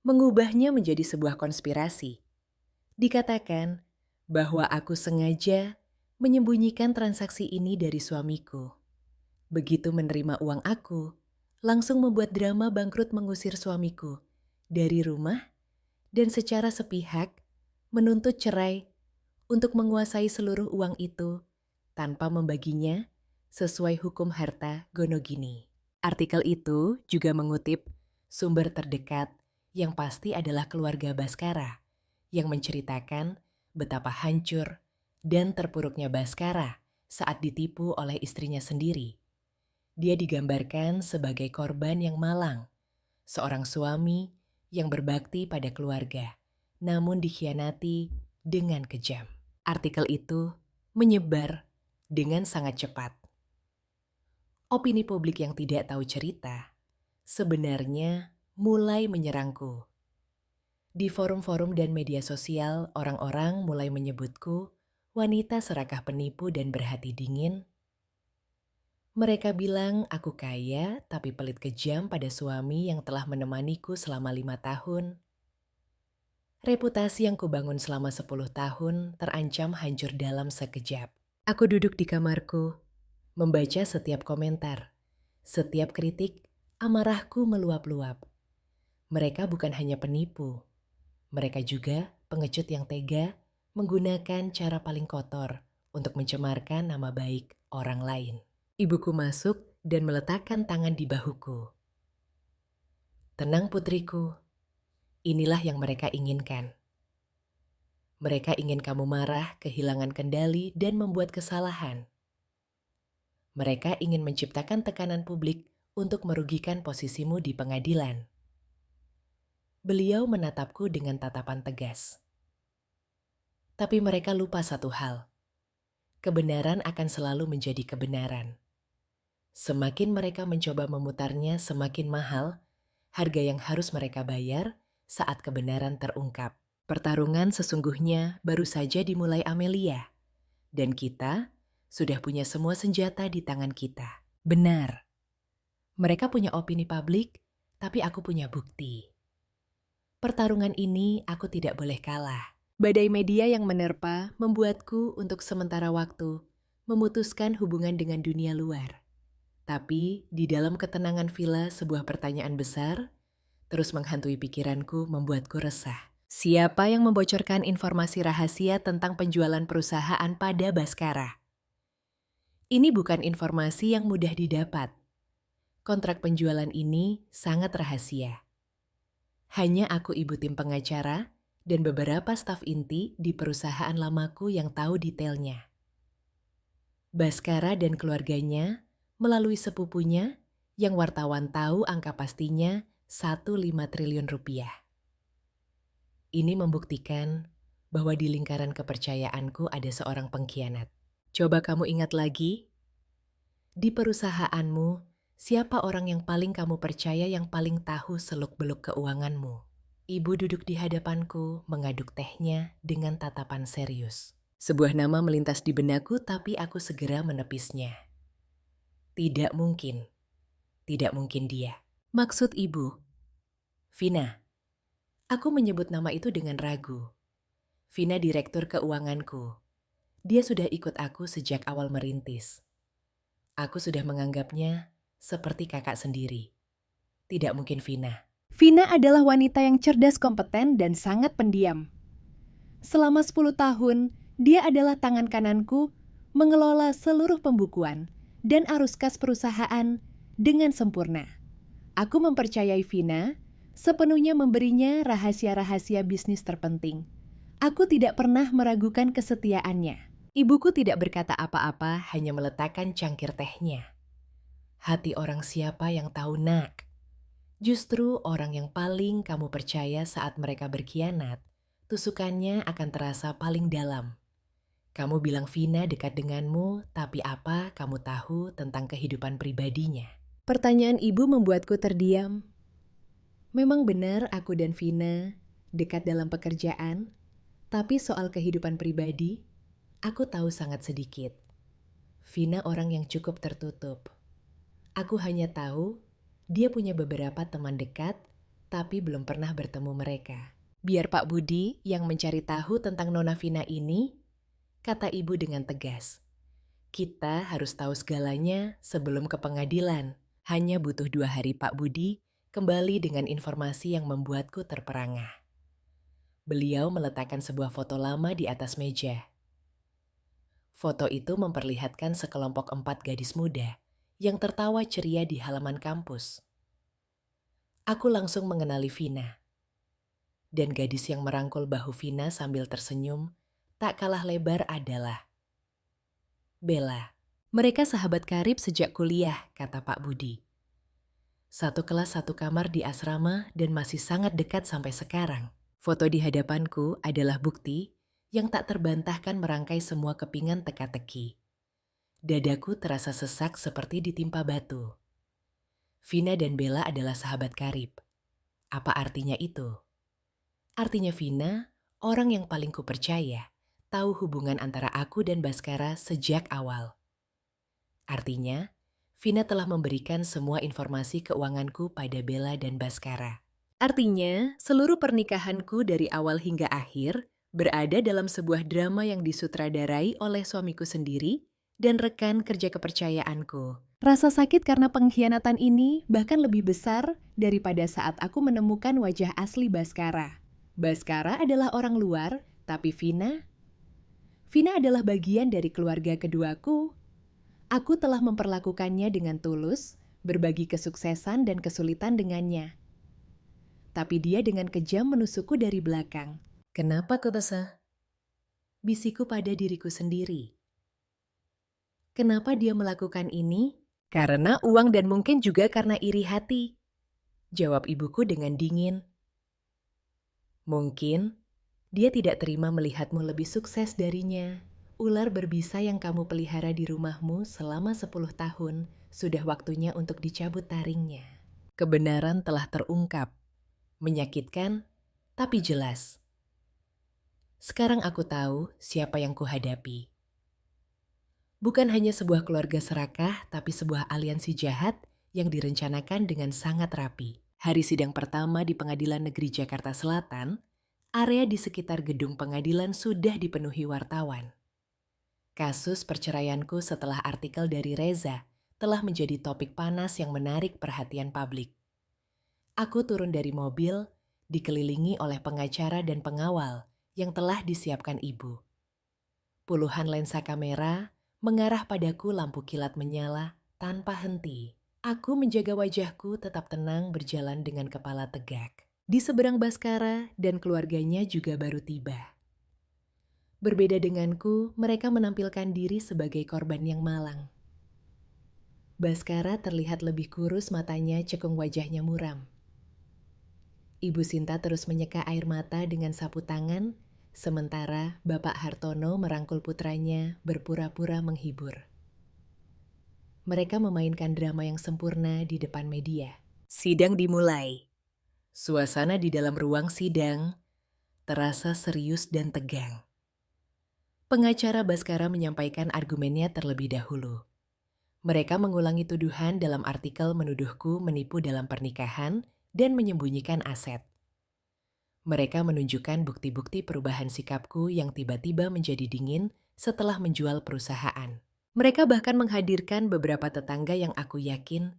mengubahnya menjadi sebuah konspirasi. Dikatakan bahwa aku sengaja menyembunyikan transaksi ini dari suamiku. Begitu menerima uang aku, langsung membuat drama bangkrut mengusir suamiku dari rumah dan secara sepihak menuntut cerai untuk menguasai seluruh uang itu tanpa membaginya sesuai hukum harta gonogini. Artikel itu juga mengutip sumber terdekat yang pasti adalah keluarga Baskara yang menceritakan betapa hancur dan terpuruknya Baskara saat ditipu oleh istrinya sendiri. Dia digambarkan sebagai korban yang malang, seorang suami yang berbakti pada keluarga, namun dikhianati dengan kejam. Artikel itu menyebar dengan sangat cepat. Opini publik yang tidak tahu cerita sebenarnya mulai menyerangku. Di forum-forum dan media sosial, orang-orang mulai menyebutku wanita serakah penipu dan berhati dingin. Mereka bilang aku kaya tapi pelit kejam pada suami yang telah menemaniku selama 5 tahun. Reputasi yang kubangun selama 10 tahun terancam hancur dalam sekejap. Aku duduk di kamarku, membaca setiap komentar, setiap kritik, amarahku meluap-luap. Mereka bukan hanya penipu, mereka juga pengecut yang tega menggunakan cara paling kotor untuk mencemarkan nama baik orang lain. Ibuku masuk dan meletakkan tangan di bahuku. Tenang putriku, inilah yang mereka inginkan. Mereka ingin kamu marah, kehilangan kendali, dan membuat kesalahan. Mereka ingin menciptakan tekanan publik untuk merugikan posisimu di pengadilan. Beliau menatapku dengan tatapan tegas. Tapi mereka lupa satu hal. Kebenaran akan selalu menjadi kebenaran. Semakin mereka mencoba memutarnya, semakin mahal harga yang harus mereka bayar saat kebenaran terungkap. Pertarungan sesungguhnya baru saja dimulai, Amelia. Dan kita sudah punya semua senjata di tangan kita. Benar. Mereka punya opini publik, tapi aku punya bukti. Pertarungan ini aku tidak boleh kalah. Badai media yang menerpa membuatku untuk sementara waktu memutuskan hubungan dengan dunia luar. Tapi di dalam ketenangan villa, sebuah pertanyaan besar terus menghantui pikiranku, membuatku resah. Siapa yang membocorkan informasi rahasia tentang penjualan perusahaan pada Baskara? Ini bukan informasi yang mudah didapat. Kontrak penjualan ini sangat rahasia. Hanya aku, ibu tim pengacara, dan beberapa staf inti di perusahaan lamaku yang tahu detailnya. Baskara dan keluarganya melalui sepupunya yang wartawan tahu angka pastinya 1,5 triliun rupiah. Ini membuktikan bahwa di lingkaran kepercayaanku ada seorang pengkhianat. Coba kamu ingat lagi, di perusahaanmu, siapa orang yang paling kamu percaya, yang paling tahu seluk-beluk keuanganmu? Ibu duduk di hadapanku, mengaduk tehnya dengan tatapan serius. Sebuah nama melintas di benakku, tapi aku segera menepisnya. Tidak mungkin dia. Maksud ibu? Vina. Aku menyebut nama itu dengan ragu. Vina direktur keuanganku. Dia sudah ikut aku sejak awal merintis. Aku sudah menganggapnya seperti kakak sendiri. Tidak mungkin Vina. Vina adalah wanita yang cerdas, kompeten, dan sangat pendiam. Selama 10 tahun, dia adalah tangan kananku mengelola seluruh pembukuan dan arus kas perusahaan dengan sempurna. Aku mempercayai Vina, sepenuhnya memberinya rahasia-rahasia bisnis terpenting. Aku tidak pernah meragukan kesetiaannya. Ibuku tidak berkata apa-apa, hanya meletakkan cangkir tehnya. Hati orang siapa yang tahu, nak? Justru orang yang paling kamu percaya saat mereka berkhianat, tusukannya akan terasa paling dalam. Kamu bilang Vina dekat denganmu, tapi apa kamu tahu tentang kehidupan pribadinya? Pertanyaan ibu membuatku terdiam. Memang benar aku dan Vina dekat dalam pekerjaan, tapi soal kehidupan pribadi, aku tahu sangat sedikit. Vina orang yang cukup tertutup. Aku hanya tahu dia punya beberapa teman dekat, tapi belum pernah bertemu mereka. Biar Pak Budi yang mencari tahu tentang Nona Vina ini, kata ibu dengan tegas. Kita harus tahu segalanya sebelum ke pengadilan. Hanya butuh 2 hari Pak Budi kembali dengan informasi yang membuatku terperangah. Beliau meletakkan sebuah foto lama di atas meja. Foto itu memperlihatkan sekelompok 4 gadis muda yang tertawa ceria di halaman kampus. Aku langsung mengenali Vina. Dan gadis yang merangkul bahu Vina sambil tersenyum tak kalah lebar adalah Bella. Mereka sahabat karib sejak kuliah, kata Pak Budi. Satu kelas satu kamar di asrama dan masih sangat dekat sampai sekarang. Foto di hadapanku adalah bukti yang tak terbantahkan merangkai semua kepingan teka-teki. Dadaku terasa sesak seperti ditimpa batu. Vina dan Bella adalah sahabat karib. Apa artinya itu? Artinya Vina, orang yang paling kupercaya, tahu hubungan antara aku dan Baskara sejak awal. Artinya, Vina telah memberikan semua informasi keuanganku pada Bella dan Baskara. Artinya, seluruh pernikahanku dari awal hingga akhir berada dalam sebuah drama yang disutradarai oleh suamiku sendiri dan rekan kerja kepercayaanku. Rasa sakit karena pengkhianatan ini bahkan lebih besar daripada saat aku menemukan wajah asli Baskara. Baskara adalah orang luar, tapi Vina adalah bagian dari keluarga keduaku. Aku telah memperlakukannya dengan tulus, berbagi kesuksesan dan kesulitan dengannya. Tapi dia dengan kejam menusukku dari belakang. Kenapa kau Tessa? Bisiku pada diriku sendiri. Kenapa dia melakukan ini? Karena uang dan mungkin juga karena iri hati. Jawab ibuku dengan dingin. Mungkin dia tidak terima melihatmu lebih sukses darinya. Ular berbisa yang kamu pelihara di rumahmu selama 10 tahun sudah waktunya untuk dicabut taringnya. Kebenaran telah terungkap. Menyakitkan, tapi jelas. Sekarang aku tahu siapa yang kuhadapi. Bukan hanya sebuah keluarga serakah, tapi sebuah aliansi jahat yang direncanakan dengan sangat rapi. Hari sidang pertama di Pengadilan Negeri Jakarta Selatan, area di sekitar gedung pengadilan sudah dipenuhi wartawan. Kasus perceraianku setelah artikel dari Reza telah menjadi topik panas yang menarik perhatian publik. Aku turun dari mobil, dikelilingi oleh pengacara dan pengawal yang telah disiapkan ibu. Puluhan lensa kamera mengarah padaku, lampu kilat menyala tanpa henti. Aku menjaga wajahku tetap tenang, berjalan dengan kepala tegak. Di seberang Baskara dan keluarganya juga baru tiba. Berbeda denganku, mereka menampilkan diri sebagai korban yang malang. Baskara terlihat lebih kurus, matanya cekung, wajahnya muram. Ibu Sinta terus menyeka air mata dengan sapu tangan, sementara Bapak Hartono merangkul putranya berpura-pura menghibur. Mereka memainkan drama yang sempurna di depan media. Sidang dimulai. Suasana di dalam ruang sidang terasa serius dan tegang. Pengacara Baskara menyampaikan argumennya terlebih dahulu. Mereka mengulangi tuduhan dalam artikel menuduhku menipu dalam pernikahan dan menyembunyikan aset. Mereka menunjukkan bukti-bukti perubahan sikapku yang tiba-tiba menjadi dingin setelah menjual perusahaan. Mereka bahkan menghadirkan beberapa tetangga yang aku yakin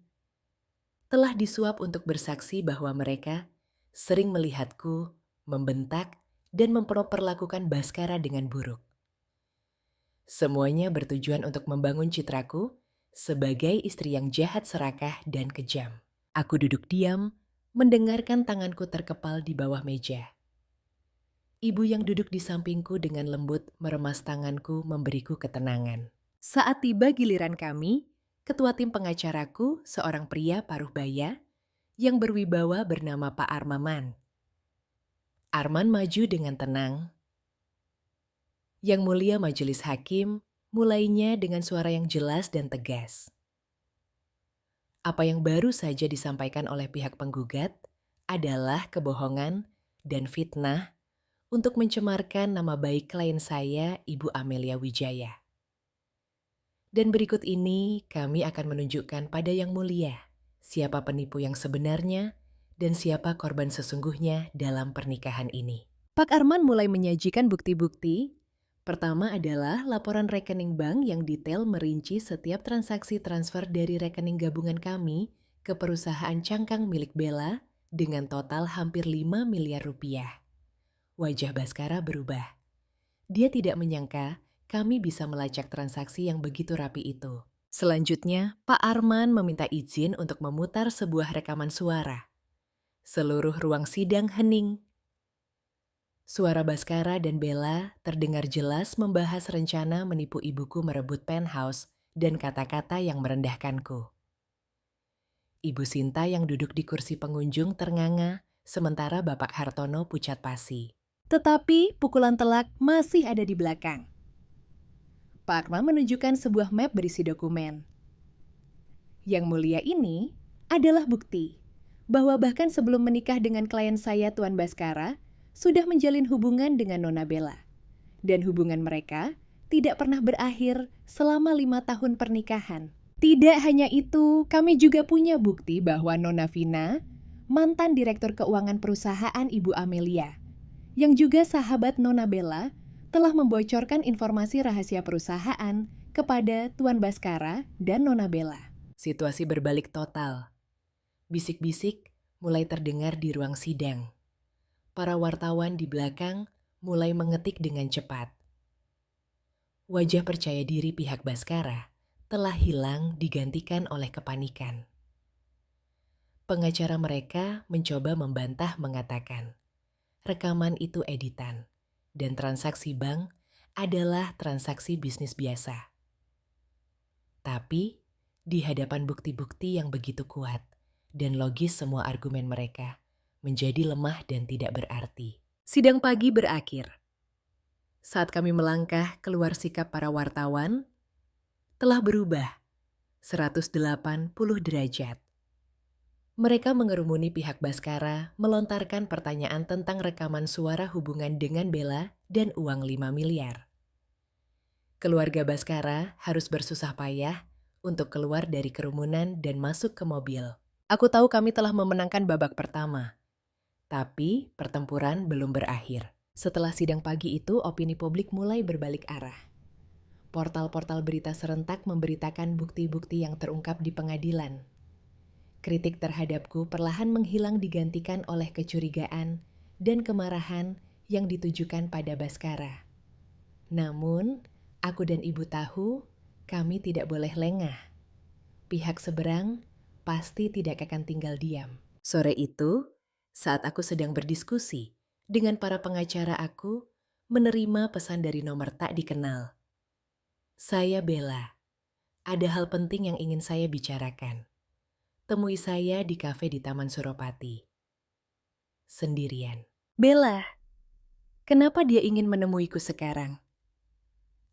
telah disuap untuk bersaksi bahwa mereka sering melihatku membentak dan memperlakukan Baskara dengan buruk. Semuanya bertujuan untuk membangun citraku sebagai istri yang jahat, serakah, dan kejam. Aku duduk diam, mendengarkan tanganku terkepal di bawah meja. Ibu yang duduk di sampingku dengan lembut meremas tanganku, memberiku ketenangan. Saat tiba giliran kami, ketua tim pengacaraku, seorang pria paruh baya, yang berwibawa bernama Pak Armaman. Arman maju dengan tenang. Yang mulia majelis hakim mulainya dengan suara yang jelas dan tegas. Apa yang baru saja disampaikan oleh pihak penggugat adalah kebohongan dan fitnah untuk mencemarkan nama baik klien saya, Ibu Amelia Wijaya. Dan berikut ini kami akan menunjukkan pada Yang Mulia siapa penipu yang sebenarnya dan siapa korban sesungguhnya dalam pernikahan ini. Pak Arman mulai menyajikan bukti-bukti. Pertama adalah laporan rekening bank yang detail merinci setiap transaksi transfer dari rekening gabungan kami ke perusahaan cangkang milik Bella dengan total hampir 5 miliar rupiah. Wajah Baskara berubah. Dia tidak menyangka kami bisa melacak transaksi yang begitu rapi itu. Selanjutnya, Pak Arman meminta izin untuk memutar sebuah rekaman suara. Seluruh ruang sidang hening. Suara Baskara dan Bella terdengar jelas membahas rencana menipu ibuku merebut penthouse dan kata-kata yang merendahkanku. Ibu Sinta yang duduk di kursi pengunjung ternganga, sementara Bapak Hartono pucat pasi. Tetapi pukulan telak masih ada di belakang. Pak Arman menunjukkan sebuah map berisi dokumen. Yang Mulia ini adalah bukti bahwa bahkan sebelum menikah dengan klien saya Tuan Baskara, sudah menjalin hubungan dengan Nona Bella. Dan hubungan mereka tidak pernah berakhir selama 5 tahun pernikahan. Tidak hanya itu, kami juga punya bukti bahwa Nona Vina, mantan direktur keuangan perusahaan Ibu Amelia, yang juga sahabat Nona Bella, telah membocorkan informasi rahasia perusahaan kepada Tuan Baskara dan Nona Bella. Situasi berbalik total. Bisik-bisik mulai terdengar di ruang sidang. Para wartawan di belakang mulai mengetik dengan cepat. Wajah percaya diri pihak Baskara telah hilang digantikan oleh kepanikan. Pengacara mereka mencoba membantah mengatakan, rekaman itu editan dan transaksi bank adalah transaksi bisnis biasa. Tapi, di hadapan bukti-bukti yang begitu kuat dan logis semua argumen mereka menjadi lemah dan tidak berarti. Sidang pagi berakhir. Saat kami melangkah keluar sikap para wartawan telah berubah 180 derajat. Mereka mengerumuni pihak Baskara melontarkan pertanyaan tentang rekaman suara hubungan dengan Bella dan uang 5 miliar. Keluarga Baskara harus bersusah payah untuk keluar dari kerumunan dan masuk ke mobil. Aku tahu kami telah memenangkan babak pertama, tapi pertempuran belum berakhir. Setelah sidang pagi itu, opini publik mulai berbalik arah. Portal-portal berita serentak memberitakan bukti-bukti yang terungkap di pengadilan. Kritik terhadapku perlahan menghilang digantikan oleh kecurigaan dan kemarahan yang ditujukan pada Baskara. Namun, aku dan ibu tahu kami tidak boleh lengah. Pihak seberang pasti tidak akan tinggal diam. Sore itu, saat aku sedang berdiskusi dengan para pengacara aku, menerima pesan dari nomor tak dikenal. Saya Bella. Ada hal penting yang ingin saya bicarakan. Temui saya di kafe di Taman Suropati. Sendirian. Bella, kenapa dia ingin menemuiku sekarang?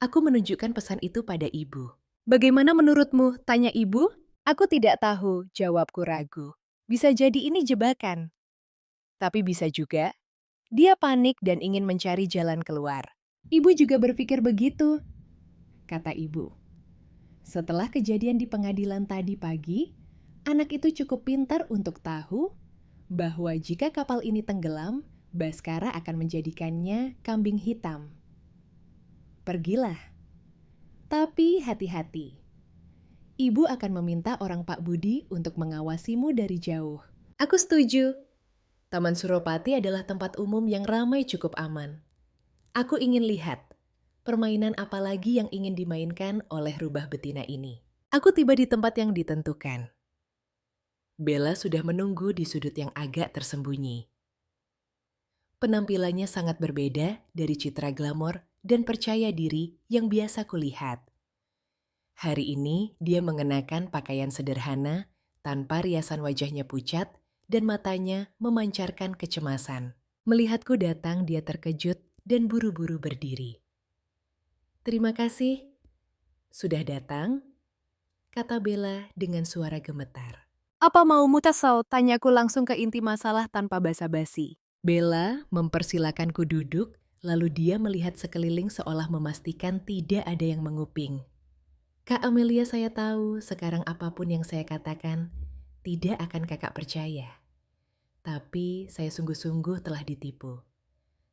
Aku menunjukkan pesan itu pada ibu. Bagaimana menurutmu? Tanya ibu. Aku tidak tahu, jawabku ragu. Bisa jadi ini jebakan. Tapi bisa juga, dia panik dan ingin mencari jalan keluar. Ibu juga berpikir begitu, kata ibu. Setelah kejadian di pengadilan tadi pagi, anak itu cukup pintar untuk tahu bahwa jika kapal ini tenggelam, Baskara akan menjadikannya kambing hitam. Pergilah. Tapi hati-hati. Ibu akan meminta orang Pak Budi untuk mengawasimu dari jauh. Aku setuju. Taman Suropati adalah tempat umum yang ramai cukup aman. Aku ingin lihat permainan apa lagi yang ingin dimainkan oleh rubah betina ini. Aku tiba di tempat yang ditentukan. Bella sudah menunggu di sudut yang agak tersembunyi. Penampilannya sangat berbeda dari citra glamor dan percaya diri yang biasa kulihat. Hari ini dia mengenakan pakaian sederhana tanpa riasan wajahnya pucat dan matanya memancarkan kecemasan. Melihatku datang, dia terkejut dan buru-buru berdiri. Terima kasih. Sudah datang? Kata Bella dengan suara gemetar. Apa maumu Tasau? Tanyaku langsung ke inti masalah tanpa basa-basi. Bella mempersilakanku duduk, lalu dia melihat sekeliling seolah memastikan tidak ada yang menguping. Kak Amelia, saya tahu sekarang apapun yang saya katakan tidak akan kakak percaya. Tapi saya sungguh-sungguh telah ditipu.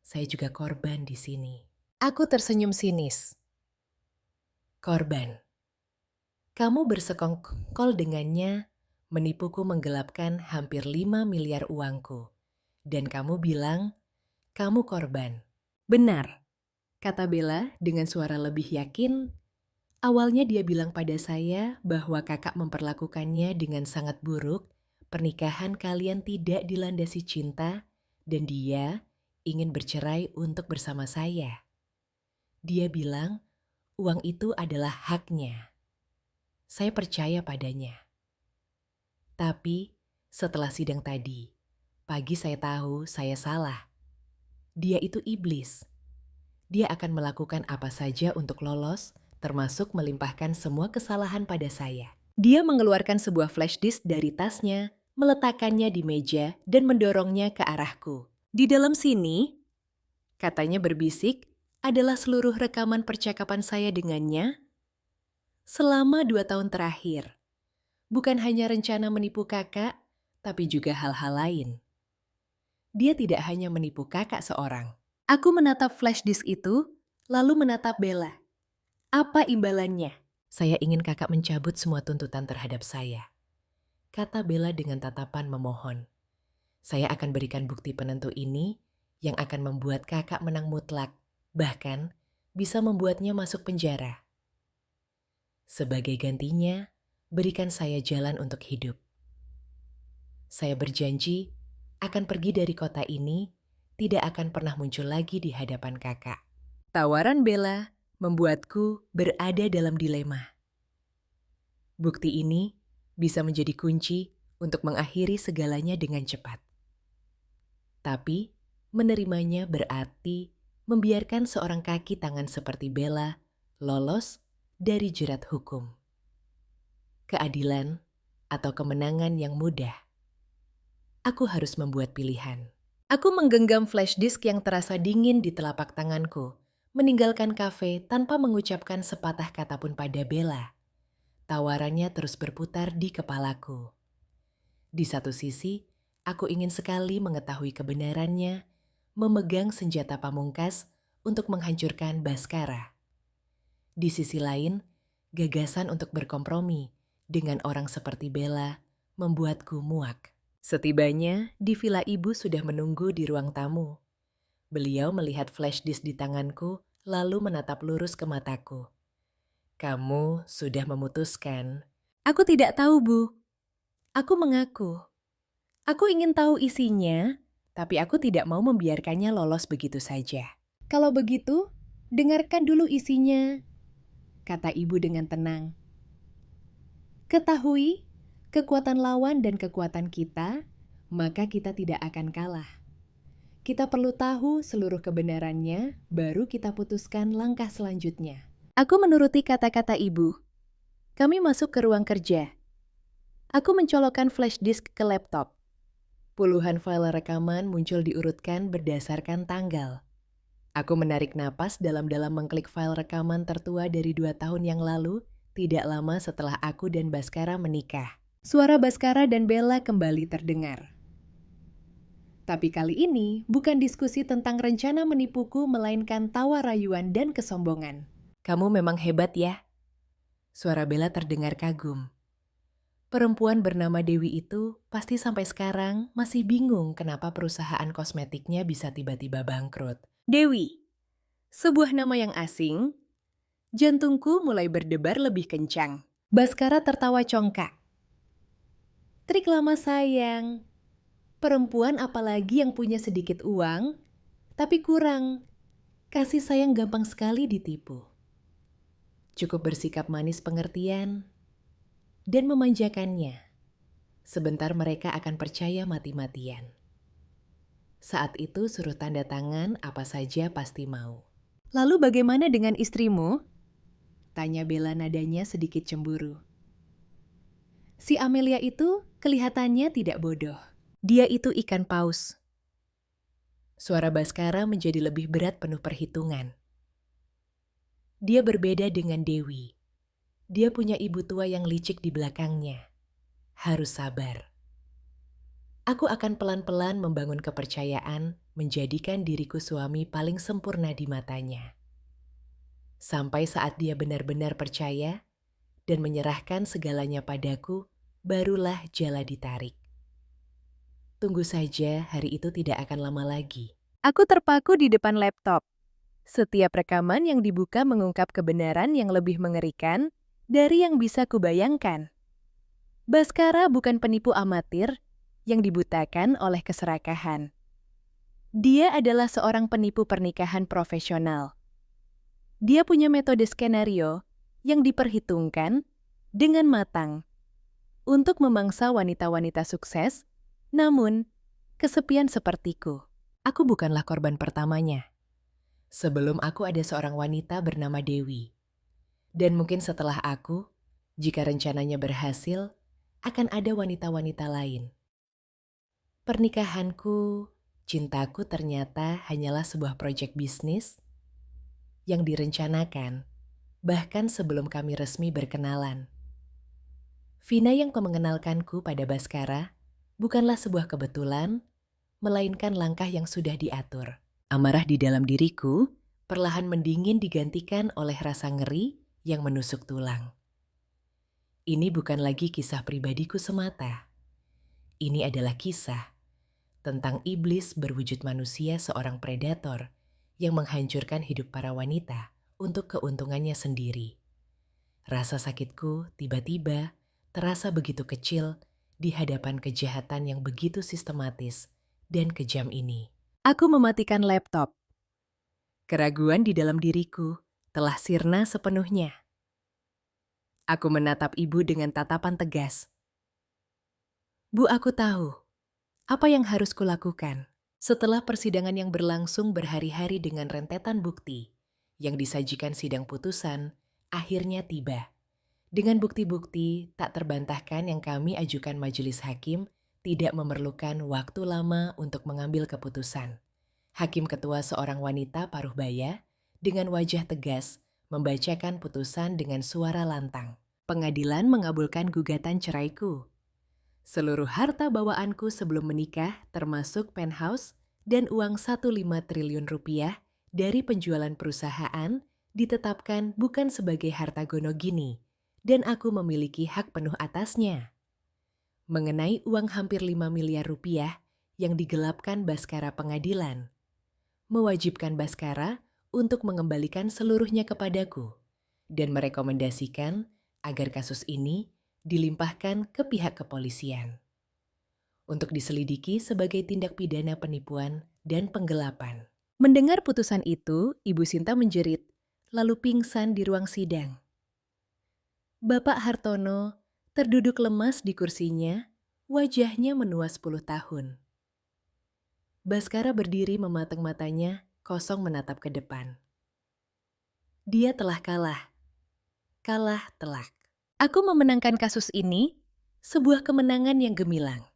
Saya juga korban di sini. Aku tersenyum sinis. Korban. Kamu bersekongkol dengannya, menipuku menggelapkan hampir 5 miliar uangku. Dan kamu bilang, kamu korban. Benar, kata Bella dengan suara lebih yakin. Awalnya dia bilang pada saya bahwa kakak memperlakukannya dengan sangat buruk, pernikahan kalian tidak dilandasi cinta, dan dia ingin bercerai untuk bersama saya. Dia bilang uang itu adalah haknya. Saya percaya padanya. Tapi setelah sidang tadi, pagi saya tahu saya salah. Dia itu iblis. Dia akan melakukan apa saja untuk lolos, termasuk melimpahkan semua kesalahan pada saya. Dia mengeluarkan sebuah flash disk dari tasnya, meletakkannya di meja, dan mendorongnya ke arahku. Di dalam sini, katanya berbisik, adalah seluruh rekaman percakapan saya dengannya selama 2 tahun terakhir. Bukan hanya rencana menipu kakak, tapi juga hal-hal lain. Dia tidak hanya menipu kakak seorang. Aku menatap flash disk itu, lalu menatap Bella. Apa imbalannya? Saya ingin kakak mencabut semua tuntutan terhadap saya, kata Bella dengan tatapan memohon. Saya akan berikan bukti penentu ini yang akan membuat kakak menang mutlak, bahkan bisa membuatnya masuk penjara. Sebagai gantinya, berikan saya jalan untuk hidup. Saya berjanji akan pergi dari kota ini, tidak akan pernah muncul lagi di hadapan kakak. Tawaran Bella membuatku berada dalam dilema. Bukti ini bisa menjadi kunci untuk mengakhiri segalanya dengan cepat. Tapi menerimanya berarti membiarkan seorang kaki tangan seperti Bella lolos dari jerat hukum. Keadilan atau kemenangan yang mudah. Aku harus membuat pilihan. Aku menggenggam flash disk yang terasa dingin di telapak tanganku, meninggalkan kafe tanpa mengucapkan sepatah kata pun pada Bella. Tawarannya terus berputar di kepalaku. Di satu sisi, aku ingin sekali mengetahui kebenarannya, memegang senjata pamungkas untuk menghancurkan Baskara. Di sisi lain, gagasan untuk berkompromi dengan orang seperti Bella membuatku muak. Setibanya, di villa ibu sudah menunggu di ruang tamu. Beliau melihat flash disk di tanganku, lalu menatap lurus ke mataku. Kamu sudah memutuskan? Aku tidak tahu, Bu. Aku mengaku. Aku ingin tahu isinya, tapi aku tidak mau membiarkannya lolos begitu saja. Kalau begitu, dengarkan dulu isinya, kata ibu dengan tenang. Ketahui kekuatan lawan dan kekuatan kita, maka kita tidak akan kalah. Kita perlu tahu seluruh kebenarannya, baru kita putuskan langkah selanjutnya. Aku menuruti kata-kata ibu. Kami masuk ke ruang kerja. Aku mencolokkan flash disk ke laptop. Puluhan file rekaman muncul diurutkan berdasarkan tanggal. Aku menarik napas dalam-dalam mengklik file rekaman tertua dari 2 tahun yang lalu, tidak lama setelah aku dan Baskara menikah. Suara Baskara dan Bella kembali terdengar. Tapi kali ini bukan diskusi tentang rencana menipuku, melainkan tawa rayuan dan kesombongan. Kamu memang hebat ya. Suara Bella terdengar kagum. Perempuan bernama Dewi itu pasti sampai sekarang masih bingung kenapa perusahaan kosmetiknya bisa tiba-tiba bangkrut. Dewi, sebuah nama yang asing. Jantungku mulai berdebar lebih kencang. Baskara tertawa congkak. Trik lama sayang. Perempuan apalagi yang punya sedikit uang, tapi kurang. Kasih sayang gampang sekali ditipu. Cukup bersikap manis pengertian dan memanjakannya. Sebentar mereka akan percaya mati-matian. Saat itu suruh tanda tangan apa saja pasti mau. Lalu bagaimana dengan istrimu? Tanya Bella nadanya sedikit cemburu. Si Amelia itu kelihatannya tidak bodoh. Dia itu ikan paus. Suara Baskara menjadi lebih berat penuh perhitungan. Dia berbeda dengan Dewi. Dia punya ibu tua yang licik di belakangnya. Harus sabar. Aku akan pelan-pelan membangun kepercayaan, menjadikan diriku suami paling sempurna di matanya. Sampai saat dia benar-benar percaya dan menyerahkan segalanya padaku, barulah jala ditarik. Tunggu saja, hari itu tidak akan lama lagi. Aku terpaku di depan laptop. Setiap rekaman yang dibuka mengungkap kebenaran yang lebih mengerikan dari yang bisa kubayangkan. Baskara bukan penipu amatir yang dibutakan oleh keserakahan. Dia adalah seorang penipu pernikahan profesional. Dia punya metode skenario yang diperhitungkan dengan matang untuk memangsa wanita-wanita sukses, namun kesepian sepertiku. Aku bukanlah korban pertamanya. Sebelum aku ada seorang wanita bernama Dewi. Dan mungkin setelah aku, jika rencananya berhasil, akan ada wanita-wanita lain. Pernikahanku, cintaku ternyata hanyalah sebuah proyek bisnis yang direncanakan bahkan sebelum kami resmi berkenalan. Vina yang mengenalkanku pada Baskara bukanlah sebuah kebetulan, melainkan langkah yang sudah diatur. Amarah di dalam diriku perlahan mendingin digantikan oleh rasa ngeri yang menusuk tulang. Ini bukan lagi kisah pribadiku semata. Ini adalah kisah tentang iblis berwujud manusia, seorang predator yang menghancurkan hidup para wanita untuk keuntungannya sendiri. Rasa sakitku tiba-tiba terasa begitu kecil di hadapan kejahatan yang begitu sistematis dan kejam ini. Aku mematikan laptop. Keraguan di dalam diriku telah sirna sepenuhnya. Aku menatap ibu dengan tatapan tegas. Bu, aku tahu apa yang harus kulakukan. Setelah persidangan yang berlangsung berhari-hari dengan rentetan bukti yang disajikan sidang putusan, akhirnya tiba. Dengan bukti-bukti tak terbantahkan yang kami ajukan majelis hakim, tidak memerlukan waktu lama untuk mengambil keputusan. Hakim ketua seorang wanita paruh baya dengan wajah tegas membacakan putusan dengan suara lantang. Pengadilan mengabulkan gugatan ceraiku. Seluruh harta bawaanku sebelum menikah termasuk penthouse dan uang 1,5 triliun rupiah dari penjualan perusahaan ditetapkan bukan sebagai harta gono gini dan aku memiliki hak penuh atasnya. Mengenai uang hampir 5 miliar rupiah yang digelapkan Baskara Pengadilan, mewajibkan Baskara untuk mengembalikan seluruhnya kepadaku dan merekomendasikan agar kasus ini dilimpahkan ke pihak kepolisian untuk diselidiki sebagai tindak pidana penipuan dan penggelapan. Mendengar putusan itu, Ibu Sinta menjerit, lalu pingsan di ruang sidang. Bapak Hartono terduduk lemas di kursinya, wajahnya menua 10 tahun. Baskara berdiri mematang matanya, kosong menatap ke depan. Dia telah kalah. Kalah telak. Aku memenangkan kasus ini, sebuah kemenangan yang gemilang.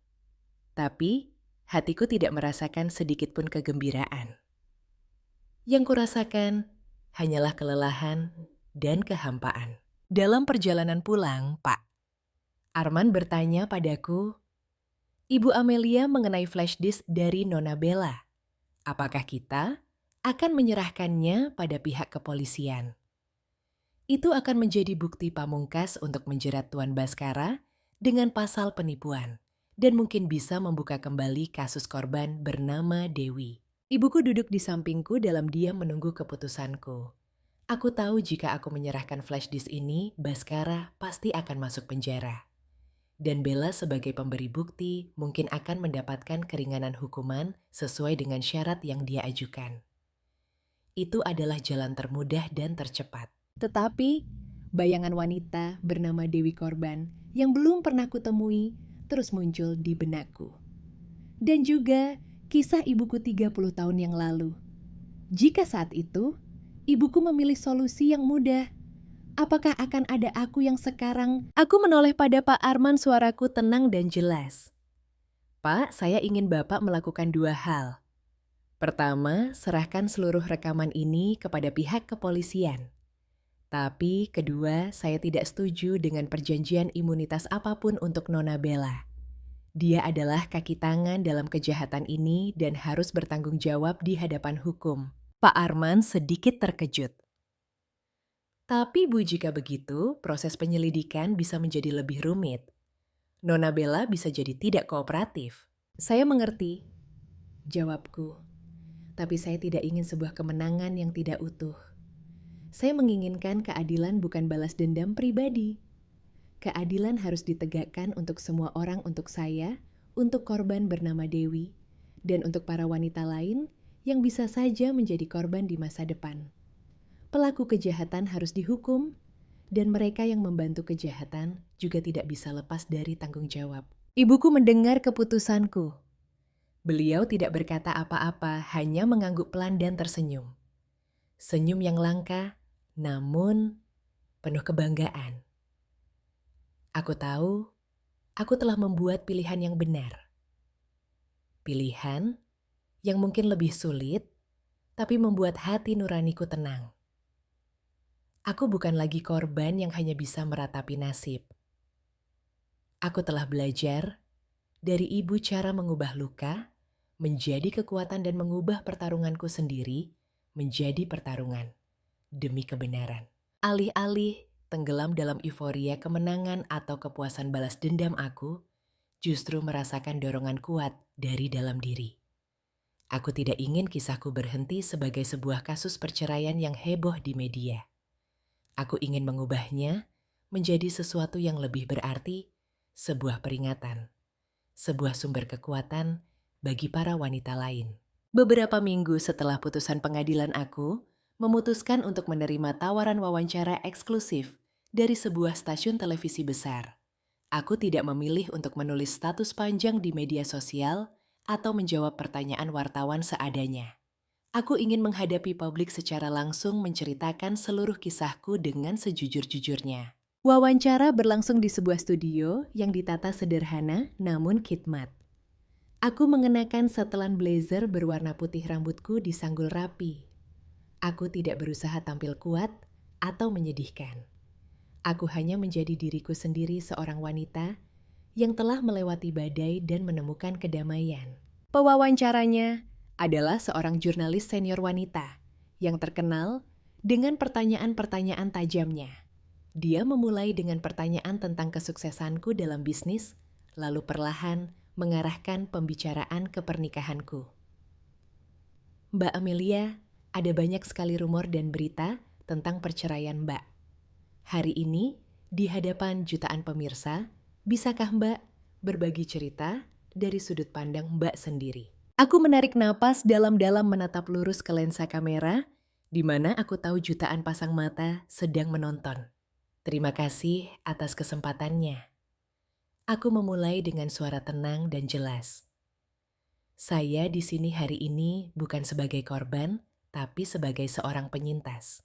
Tapi, hatiku tidak merasakan sedikit pun kegembiraan. Yang kurasakan hanyalah kelelahan dan kehampaan. Dalam perjalanan pulang, Pak, Arman bertanya padaku, Ibu Amelia mengenai flash disk dari Nona Bella. Apakah kita akan menyerahkannya pada pihak kepolisian? Itu akan menjadi bukti pamungkas untuk menjerat Tuan Baskara dengan pasal penipuan dan mungkin bisa membuka kembali kasus korban bernama Dewi. Ibuku duduk di sampingku dalam diam menunggu keputusanku. Aku tahu jika aku menyerahkan flash disk ini, Baskara pasti akan masuk penjara. Dan Bella sebagai pemberi bukti mungkin akan mendapatkan keringanan hukuman sesuai dengan syarat yang dia ajukan. Itu adalah jalan termudah dan tercepat. Tetapi, bayangan wanita bernama Dewi Korban yang belum pernah kutemui terus muncul di benakku. Dan juga kisah ibuku 30 tahun yang lalu. Jika saat itu, ibuku memilih solusi yang mudah, apakah akan ada aku yang sekarang? Aku menoleh pada Pak Arman, suaraku tenang dan jelas. Pak, saya ingin Bapak melakukan 2 hal. Pertama, serahkan seluruh rekaman ini kepada pihak kepolisian. Tapi kedua, saya tidak setuju dengan perjanjian imunitas apapun untuk Nona Bella. Dia adalah kaki tangan dalam kejahatan ini dan harus bertanggung jawab di hadapan hukum. Pak Arman sedikit terkejut. Tapi Bu, jika begitu, proses penyelidikan bisa menjadi lebih rumit. Nona Bella bisa jadi tidak kooperatif. Saya mengerti, jawabku. Tapi saya tidak ingin sebuah kemenangan yang tidak utuh. Saya menginginkan keadilan bukan balas dendam pribadi. Keadilan harus ditegakkan untuk semua orang, untuk saya, untuk korban bernama Dewi, dan untuk para wanita lain yang bisa saja menjadi korban di masa depan. Pelaku kejahatan harus dihukum, dan mereka yang membantu kejahatan juga tidak bisa lepas dari tanggung jawab. Ibuku mendengar keputusanku. Beliau tidak berkata apa-apa, hanya mengangguk pelan dan tersenyum. Senyum yang langka, namun penuh kebanggaan. Aku tahu, aku telah membuat pilihan yang benar. Pilihan yang mungkin lebih sulit, tapi membuat hati nuraniku tenang. Aku bukan lagi korban yang hanya bisa meratapi nasib. Aku telah belajar dari ibu cara mengubah luka menjadi kekuatan dan mengubah pertarunganku sendiri menjadi pertarungan demi kebenaran. Alih-alih tenggelam dalam euforia kemenangan atau kepuasan balas dendam, aku justru merasakan dorongan kuat dari dalam diri. Aku tidak ingin kisahku berhenti sebagai sebuah kasus perceraian yang heboh di media. Aku ingin mengubahnya menjadi sesuatu yang lebih berarti, sebuah peringatan, sebuah sumber kekuatan bagi para wanita lain. Beberapa minggu setelah putusan pengadilan, aku memutuskan untuk menerima tawaran wawancara eksklusif dari sebuah stasiun televisi besar. Aku tidak memilih untuk menulis status panjang di media sosial atau menjawab pertanyaan wartawan seadanya. Aku ingin menghadapi publik secara langsung, menceritakan seluruh kisahku dengan sejujur-jujurnya. Wawancara berlangsung di sebuah studio yang ditata sederhana namun khidmat. Aku mengenakan setelan blazer berwarna putih, rambutku disanggul rapi. Aku tidak berusaha tampil kuat atau menyedihkan. Aku hanya menjadi diriku sendiri, seorang wanita yang telah melewati badai dan menemukan kedamaian. Pewawancaranya adalah seorang jurnalis senior wanita yang terkenal dengan pertanyaan-pertanyaan tajamnya. Dia memulai dengan pertanyaan tentang kesuksesanku dalam bisnis, lalu perlahan mengarahkan pembicaraan ke pernikahanku. Mbak Amelia, ada banyak sekali rumor dan berita tentang perceraian Mbak. Hari ini, di hadapan jutaan pemirsa, bisakah Mbak berbagi cerita dari sudut pandang Mbak sendiri? Aku menarik napas dalam-dalam, menatap lurus ke lensa kamera, di mana aku tahu jutaan pasang mata sedang menonton. Terima kasih atas kesempatannya. Aku memulai dengan suara tenang dan jelas. Saya di sini hari ini bukan sebagai korban, tapi sebagai seorang penyintas.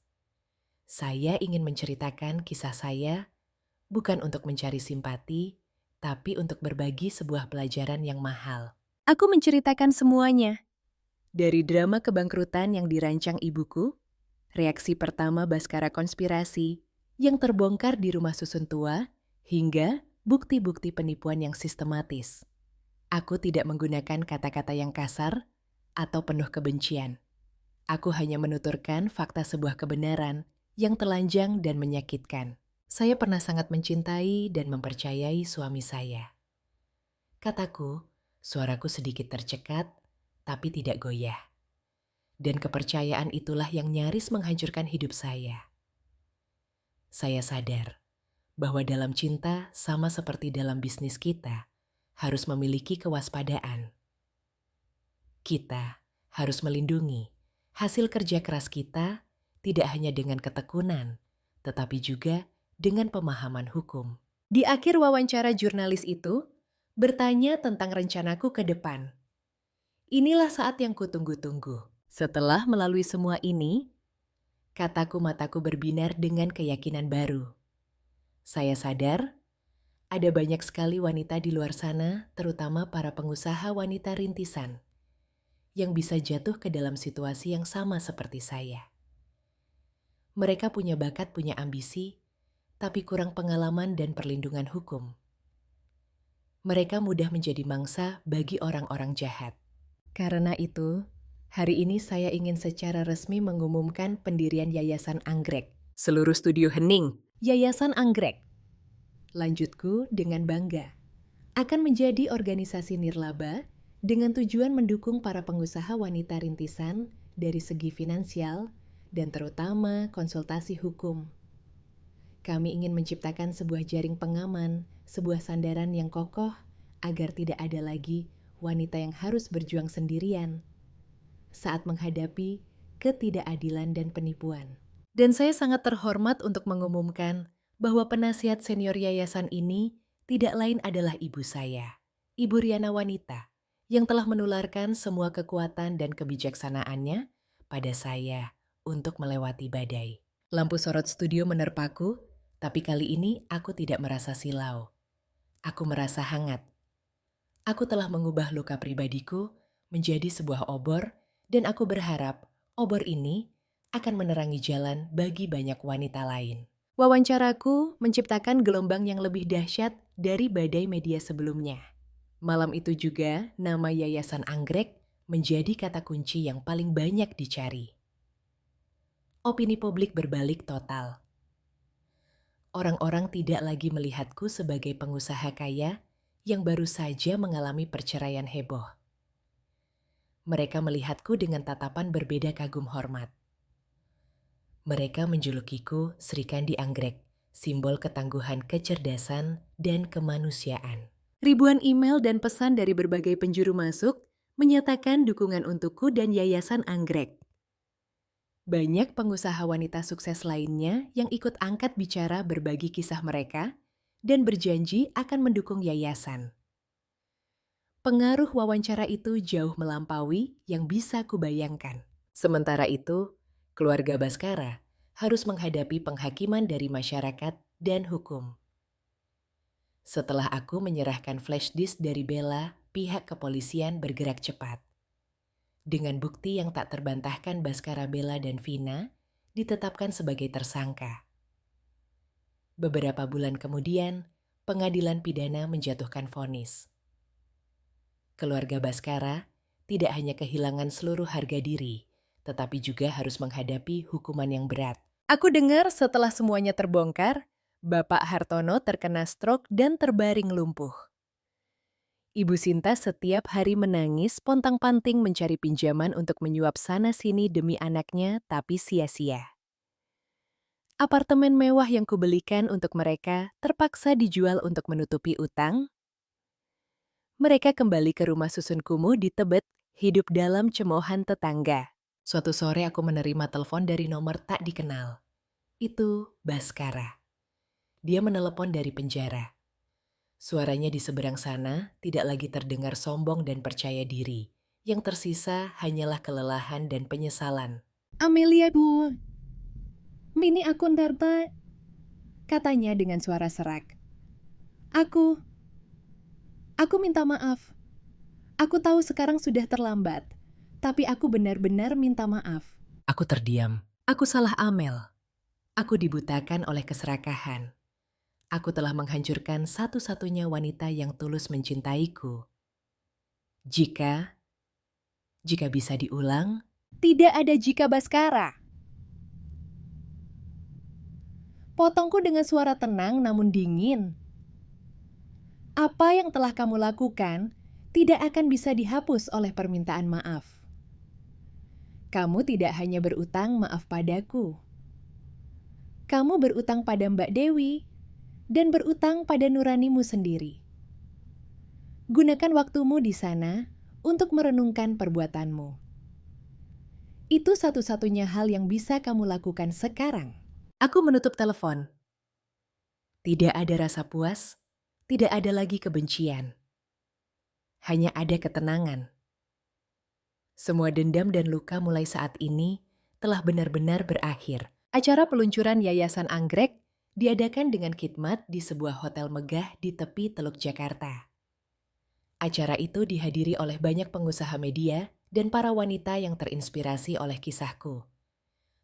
Saya ingin menceritakan kisah saya, bukan untuk mencari simpati, tapi untuk berbagi sebuah pelajaran yang mahal. Aku menceritakan semuanya. Dari drama kebangkrutan yang dirancang ibuku, reaksi pertama Baskara konspirasi yang terbongkar di rumah susun tua, hingga bukti-bukti penipuan yang sistematis. Aku tidak menggunakan kata-kata yang kasar atau penuh kebencian. Aku hanya menuturkan fakta sebuah kebenaran yang telanjang dan menyakitkan. Saya pernah sangat mencintai dan mempercayai suami saya. Kataku, suaraku sedikit tercekat, tapi tidak goyah. Dan kepercayaan itulah yang nyaris menghancurkan hidup saya. Saya sadar bahwa dalam cinta, sama seperti dalam bisnis, kita harus memiliki kewaspadaan. Kita harus melindungi hasil kerja keras kita, tidak hanya dengan ketekunan, tetapi juga dengan pemahaman hukum. Di akhir wawancara, jurnalis itu bertanya tentang rencanaku ke depan. Inilah saat yang kutunggu-tunggu. Setelah melalui semua ini, kataku, mataku berbinar dengan keyakinan baru. Saya sadar ada banyak sekali wanita di luar sana, terutama para pengusaha wanita rintisan, yang bisa jatuh ke dalam situasi yang sama seperti saya. Mereka punya bakat, punya ambisi, tapi kurang pengalaman dan perlindungan hukum. Mereka mudah menjadi mangsa bagi orang-orang jahat. Karena itu, hari ini saya ingin secara resmi mengumumkan pendirian Yayasan Anggrek. Seluruh studio hening. Yayasan Anggrek, lanjutku dengan bangga, akan menjadi organisasi nirlaba dengan tujuan mendukung para pengusaha wanita rintisan dari segi finansial dan terutama konsultasi hukum. Kami ingin menciptakan sebuah jaring pengaman, sebuah sandaran yang kokoh agar tidak ada lagi wanita yang harus berjuang sendirian saat menghadapi ketidakadilan dan penipuan. Dan saya sangat terhormat untuk mengumumkan bahwa penasihat senior yayasan ini tidak lain adalah ibu saya, Ibu Riana Wanita, yang telah menularkan semua kekuatan dan kebijaksanaannya pada saya untuk melewati badai. Lampu sorot studio menerpaku, tapi kali ini aku tidak merasa silau. Aku merasa hangat. Aku telah mengubah luka pribadiku menjadi sebuah obor, dan aku berharap obor ini akan menerangi jalan bagi banyak wanita lain. Wawancaraku menciptakan gelombang yang lebih dahsyat dari badai media sebelumnya. Malam itu juga, nama Yayasan Anggrek menjadi kata kunci yang paling banyak dicari. Opini publik berbalik total. Orang-orang tidak lagi melihatku sebagai pengusaha kaya yang baru saja mengalami perceraian heboh. Mereka melihatku dengan tatapan berbeda kagum hormat. Mereka menjulukiku Sri Kandi Anggrek, simbol ketangguhan, kecerdasan, dan kemanusiaan. Ribuan email dan pesan dari berbagai penjuru masuk menyatakan dukungan untukku dan Yayasan Anggrek. Banyak pengusaha wanita sukses lainnya yang ikut angkat bicara berbagi kisah mereka dan berjanji akan mendukung yayasan. Pengaruh wawancara itu jauh melampaui yang bisa kubayangkan. Sementara itu, keluarga Baskara harus menghadapi penghakiman dari masyarakat dan hukum. Setelah aku menyerahkan flash disk dari Bella, pihak kepolisian bergerak cepat. Dengan bukti yang tak terbantahkan, Baskara, Bella, dan Vina ditetapkan sebagai tersangka. Beberapa bulan kemudian, pengadilan pidana menjatuhkan vonis. Keluarga Baskara tidak hanya kehilangan seluruh harga diri, tetapi juga harus menghadapi hukuman yang berat. Aku dengar setelah semuanya terbongkar, Bapak Hartono terkena stroke dan terbaring lumpuh. Ibu Sinta setiap hari menangis pontang-panting mencari pinjaman untuk menyuap sana-sini demi anaknya, tapi sia-sia. Apartemen mewah yang kubelikan untuk mereka terpaksa dijual untuk menutupi utang. Mereka kembali ke rumah susun kumuh di Tebet, hidup dalam cemoohan tetangga. Suatu sore aku menerima telepon dari nomor tak dikenal. Itu Baskara. Dia menelepon dari penjara. Suaranya di seberang sana tidak lagi terdengar sombong dan percaya diri. Yang tersisa hanyalah kelelahan dan penyesalan. Amelia, Bu. Ini aku Ndarta, katanya dengan suara serak. Aku minta maaf. Aku tahu sekarang sudah terlambat, tapi aku benar-benar minta maaf. Aku terdiam. Aku salah Amel. Aku dibutakan oleh keserakahan. Aku telah menghancurkan satu-satunya wanita yang tulus mencintaiku. Jika bisa diulang, Tidak ada jika, Baskara. Potongku dengan suara tenang namun dingin. Apa yang telah kamu lakukan tidak akan bisa dihapus oleh permintaan maaf. Kamu tidak hanya berutang maaf padaku. Kamu berutang pada Mbak Dewi dan berutang pada nuranimu sendiri. Gunakan waktumu di sana untuk merenungkan perbuatanmu. Itu satu-satunya hal yang bisa kamu lakukan sekarang. aku menutup telepon. Tidak ada rasa puas, tidak ada lagi kebencian. Hanya ada ketenangan. Semua dendam dan luka mulai saat ini telah benar-benar berakhir. Acara peluncuran Yayasan Anggrek diadakan dengan khidmat di sebuah hotel megah di tepi Teluk Jakarta. Acara itu dihadiri oleh banyak pengusaha media dan para wanita yang terinspirasi oleh kisahku.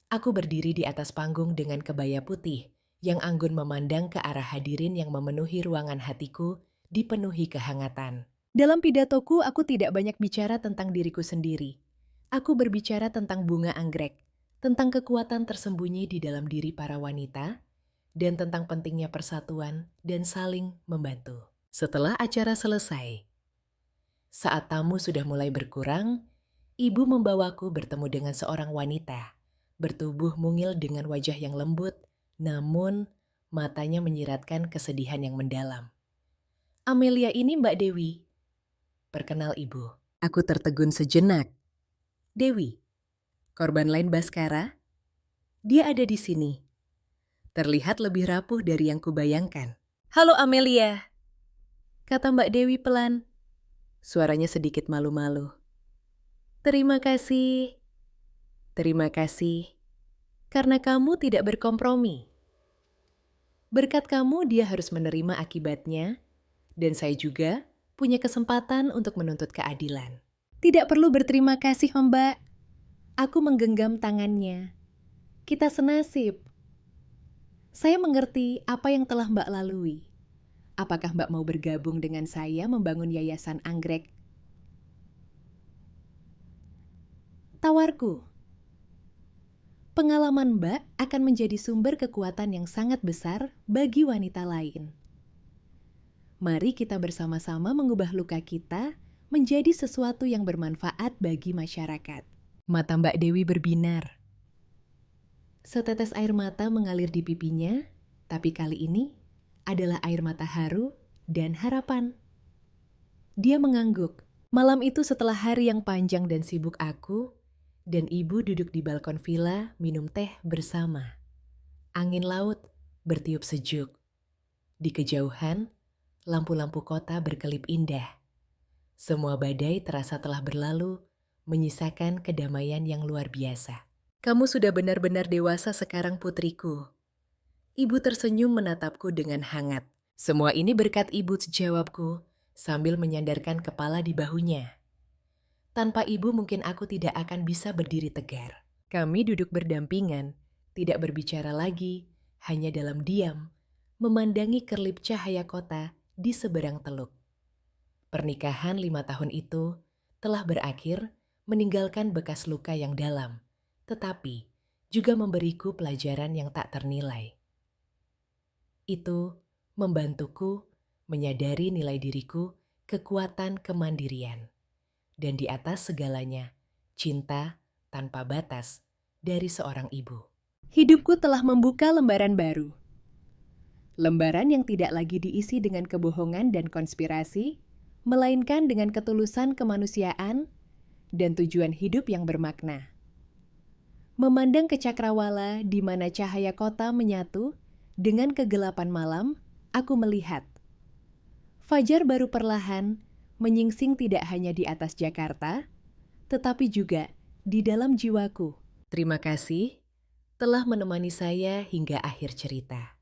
Aku berdiri di atas panggung dengan kebaya putih yang anggun memandang ke arah hadirin yang memenuhi ruangan hatiku dipenuhi kehangatan. Dalam pidatoku, aku tidak banyak bicara tentang diriku sendiri. Aku berbicara tentang bunga anggrek, tentang kekuatan tersembunyi di dalam diri para wanita, dan tentang pentingnya persatuan dan saling membantu. Setelah acara selesai, saat tamu sudah mulai berkurang, ibu membawaku bertemu dengan seorang wanita, bertubuh mungil dengan wajah yang lembut, namun matanya menyiratkan kesedihan yang mendalam. "Amelia ini Mbak Dewi," perkenal ibu. Aku tertegun sejenak. "Dewi, korban lain Baskara? Dia ada di sini." Terlihat lebih rapuh dari yang kubayangkan. "Halo Amelia," kata Mbak Dewi pelan. Suaranya sedikit malu-malu. Terima kasih, karena kamu tidak berkompromi. Berkat kamu dia harus menerima akibatnya, dan saya juga punya kesempatan untuk menuntut keadilan." "Tidak perlu berterima kasih, Mbak." Aku menggenggam tangannya. "Kita senasib. Saya mengerti apa yang telah Mbak lalui. Apakah Mbak mau bergabung dengan saya membangun yayasan anggrek?" Tawarku. Pengalaman Mbak akan menjadi sumber kekuatan yang sangat besar bagi wanita lain. Mari kita bersama-sama mengubah luka kita menjadi sesuatu yang bermanfaat bagi masyarakat. Mata Mbak Dewi berbinar. Setetes air mata mengalir di pipinya, tapi kali ini adalah air mata haru dan harapan. Dia mengangguk. Malam itu setelah hari yang panjang dan sibuk, aku dan ibu duduk di balkon villa minum teh bersama. Angin laut bertiup sejuk. Di kejauhan, lampu-lampu kota berkelip indah. Semua badai terasa telah berlalu, menyisakan kedamaian yang luar biasa. "Kamu sudah benar-benar dewasa sekarang, putriku." Ibu tersenyum menatapku dengan hangat. "Semua ini berkat ibu," jawabku, sambil menyandarkan kepala di bahunya. Tanpa ibu mungkin aku tidak akan bisa berdiri tegar. Kami duduk berdampingan, tidak berbicara lagi, hanya dalam diam, memandangi kerlip cahaya kota di seberang teluk. Pernikahan 5 tahun itu telah berakhir meninggalkan bekas luka yang dalam, tetapi juga memberiku pelajaran yang tak ternilai. Itu membantuku menyadari nilai diriku, kekuatan kemandirian, dan di atas segalanya, cinta tanpa batas dari seorang ibu. Hidupku telah membuka lembaran baru. Lembaran yang tidak lagi diisi dengan kebohongan dan konspirasi, melainkan dengan ketulusan kemanusiaan dan tujuan hidup yang bermakna. Memandang ke cakrawala di mana cahaya kota menyatu dengan kegelapan malam, aku melihat fajar baru perlahan menyingsing tidak hanya di atas Jakarta, tetapi juga di dalam jiwaku. Terima kasih telah menemani saya hingga akhir cerita.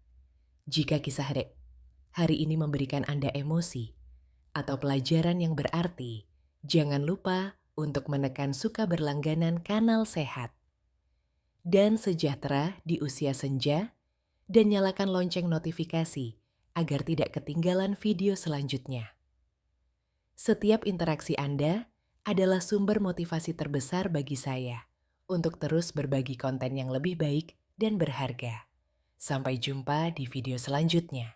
Jika kisah hari ini memberikan Anda emosi atau pelajaran yang berarti, jangan lupa untuk menekan suka berlangganan kanal Sehat dan Sejahtera di usia senja, dan nyalakan lonceng notifikasi agar tidak ketinggalan video selanjutnya. Setiap interaksi Anda adalah sumber motivasi terbesar bagi saya untuk terus berbagi konten yang lebih baik dan berharga. Sampai jumpa di video selanjutnya.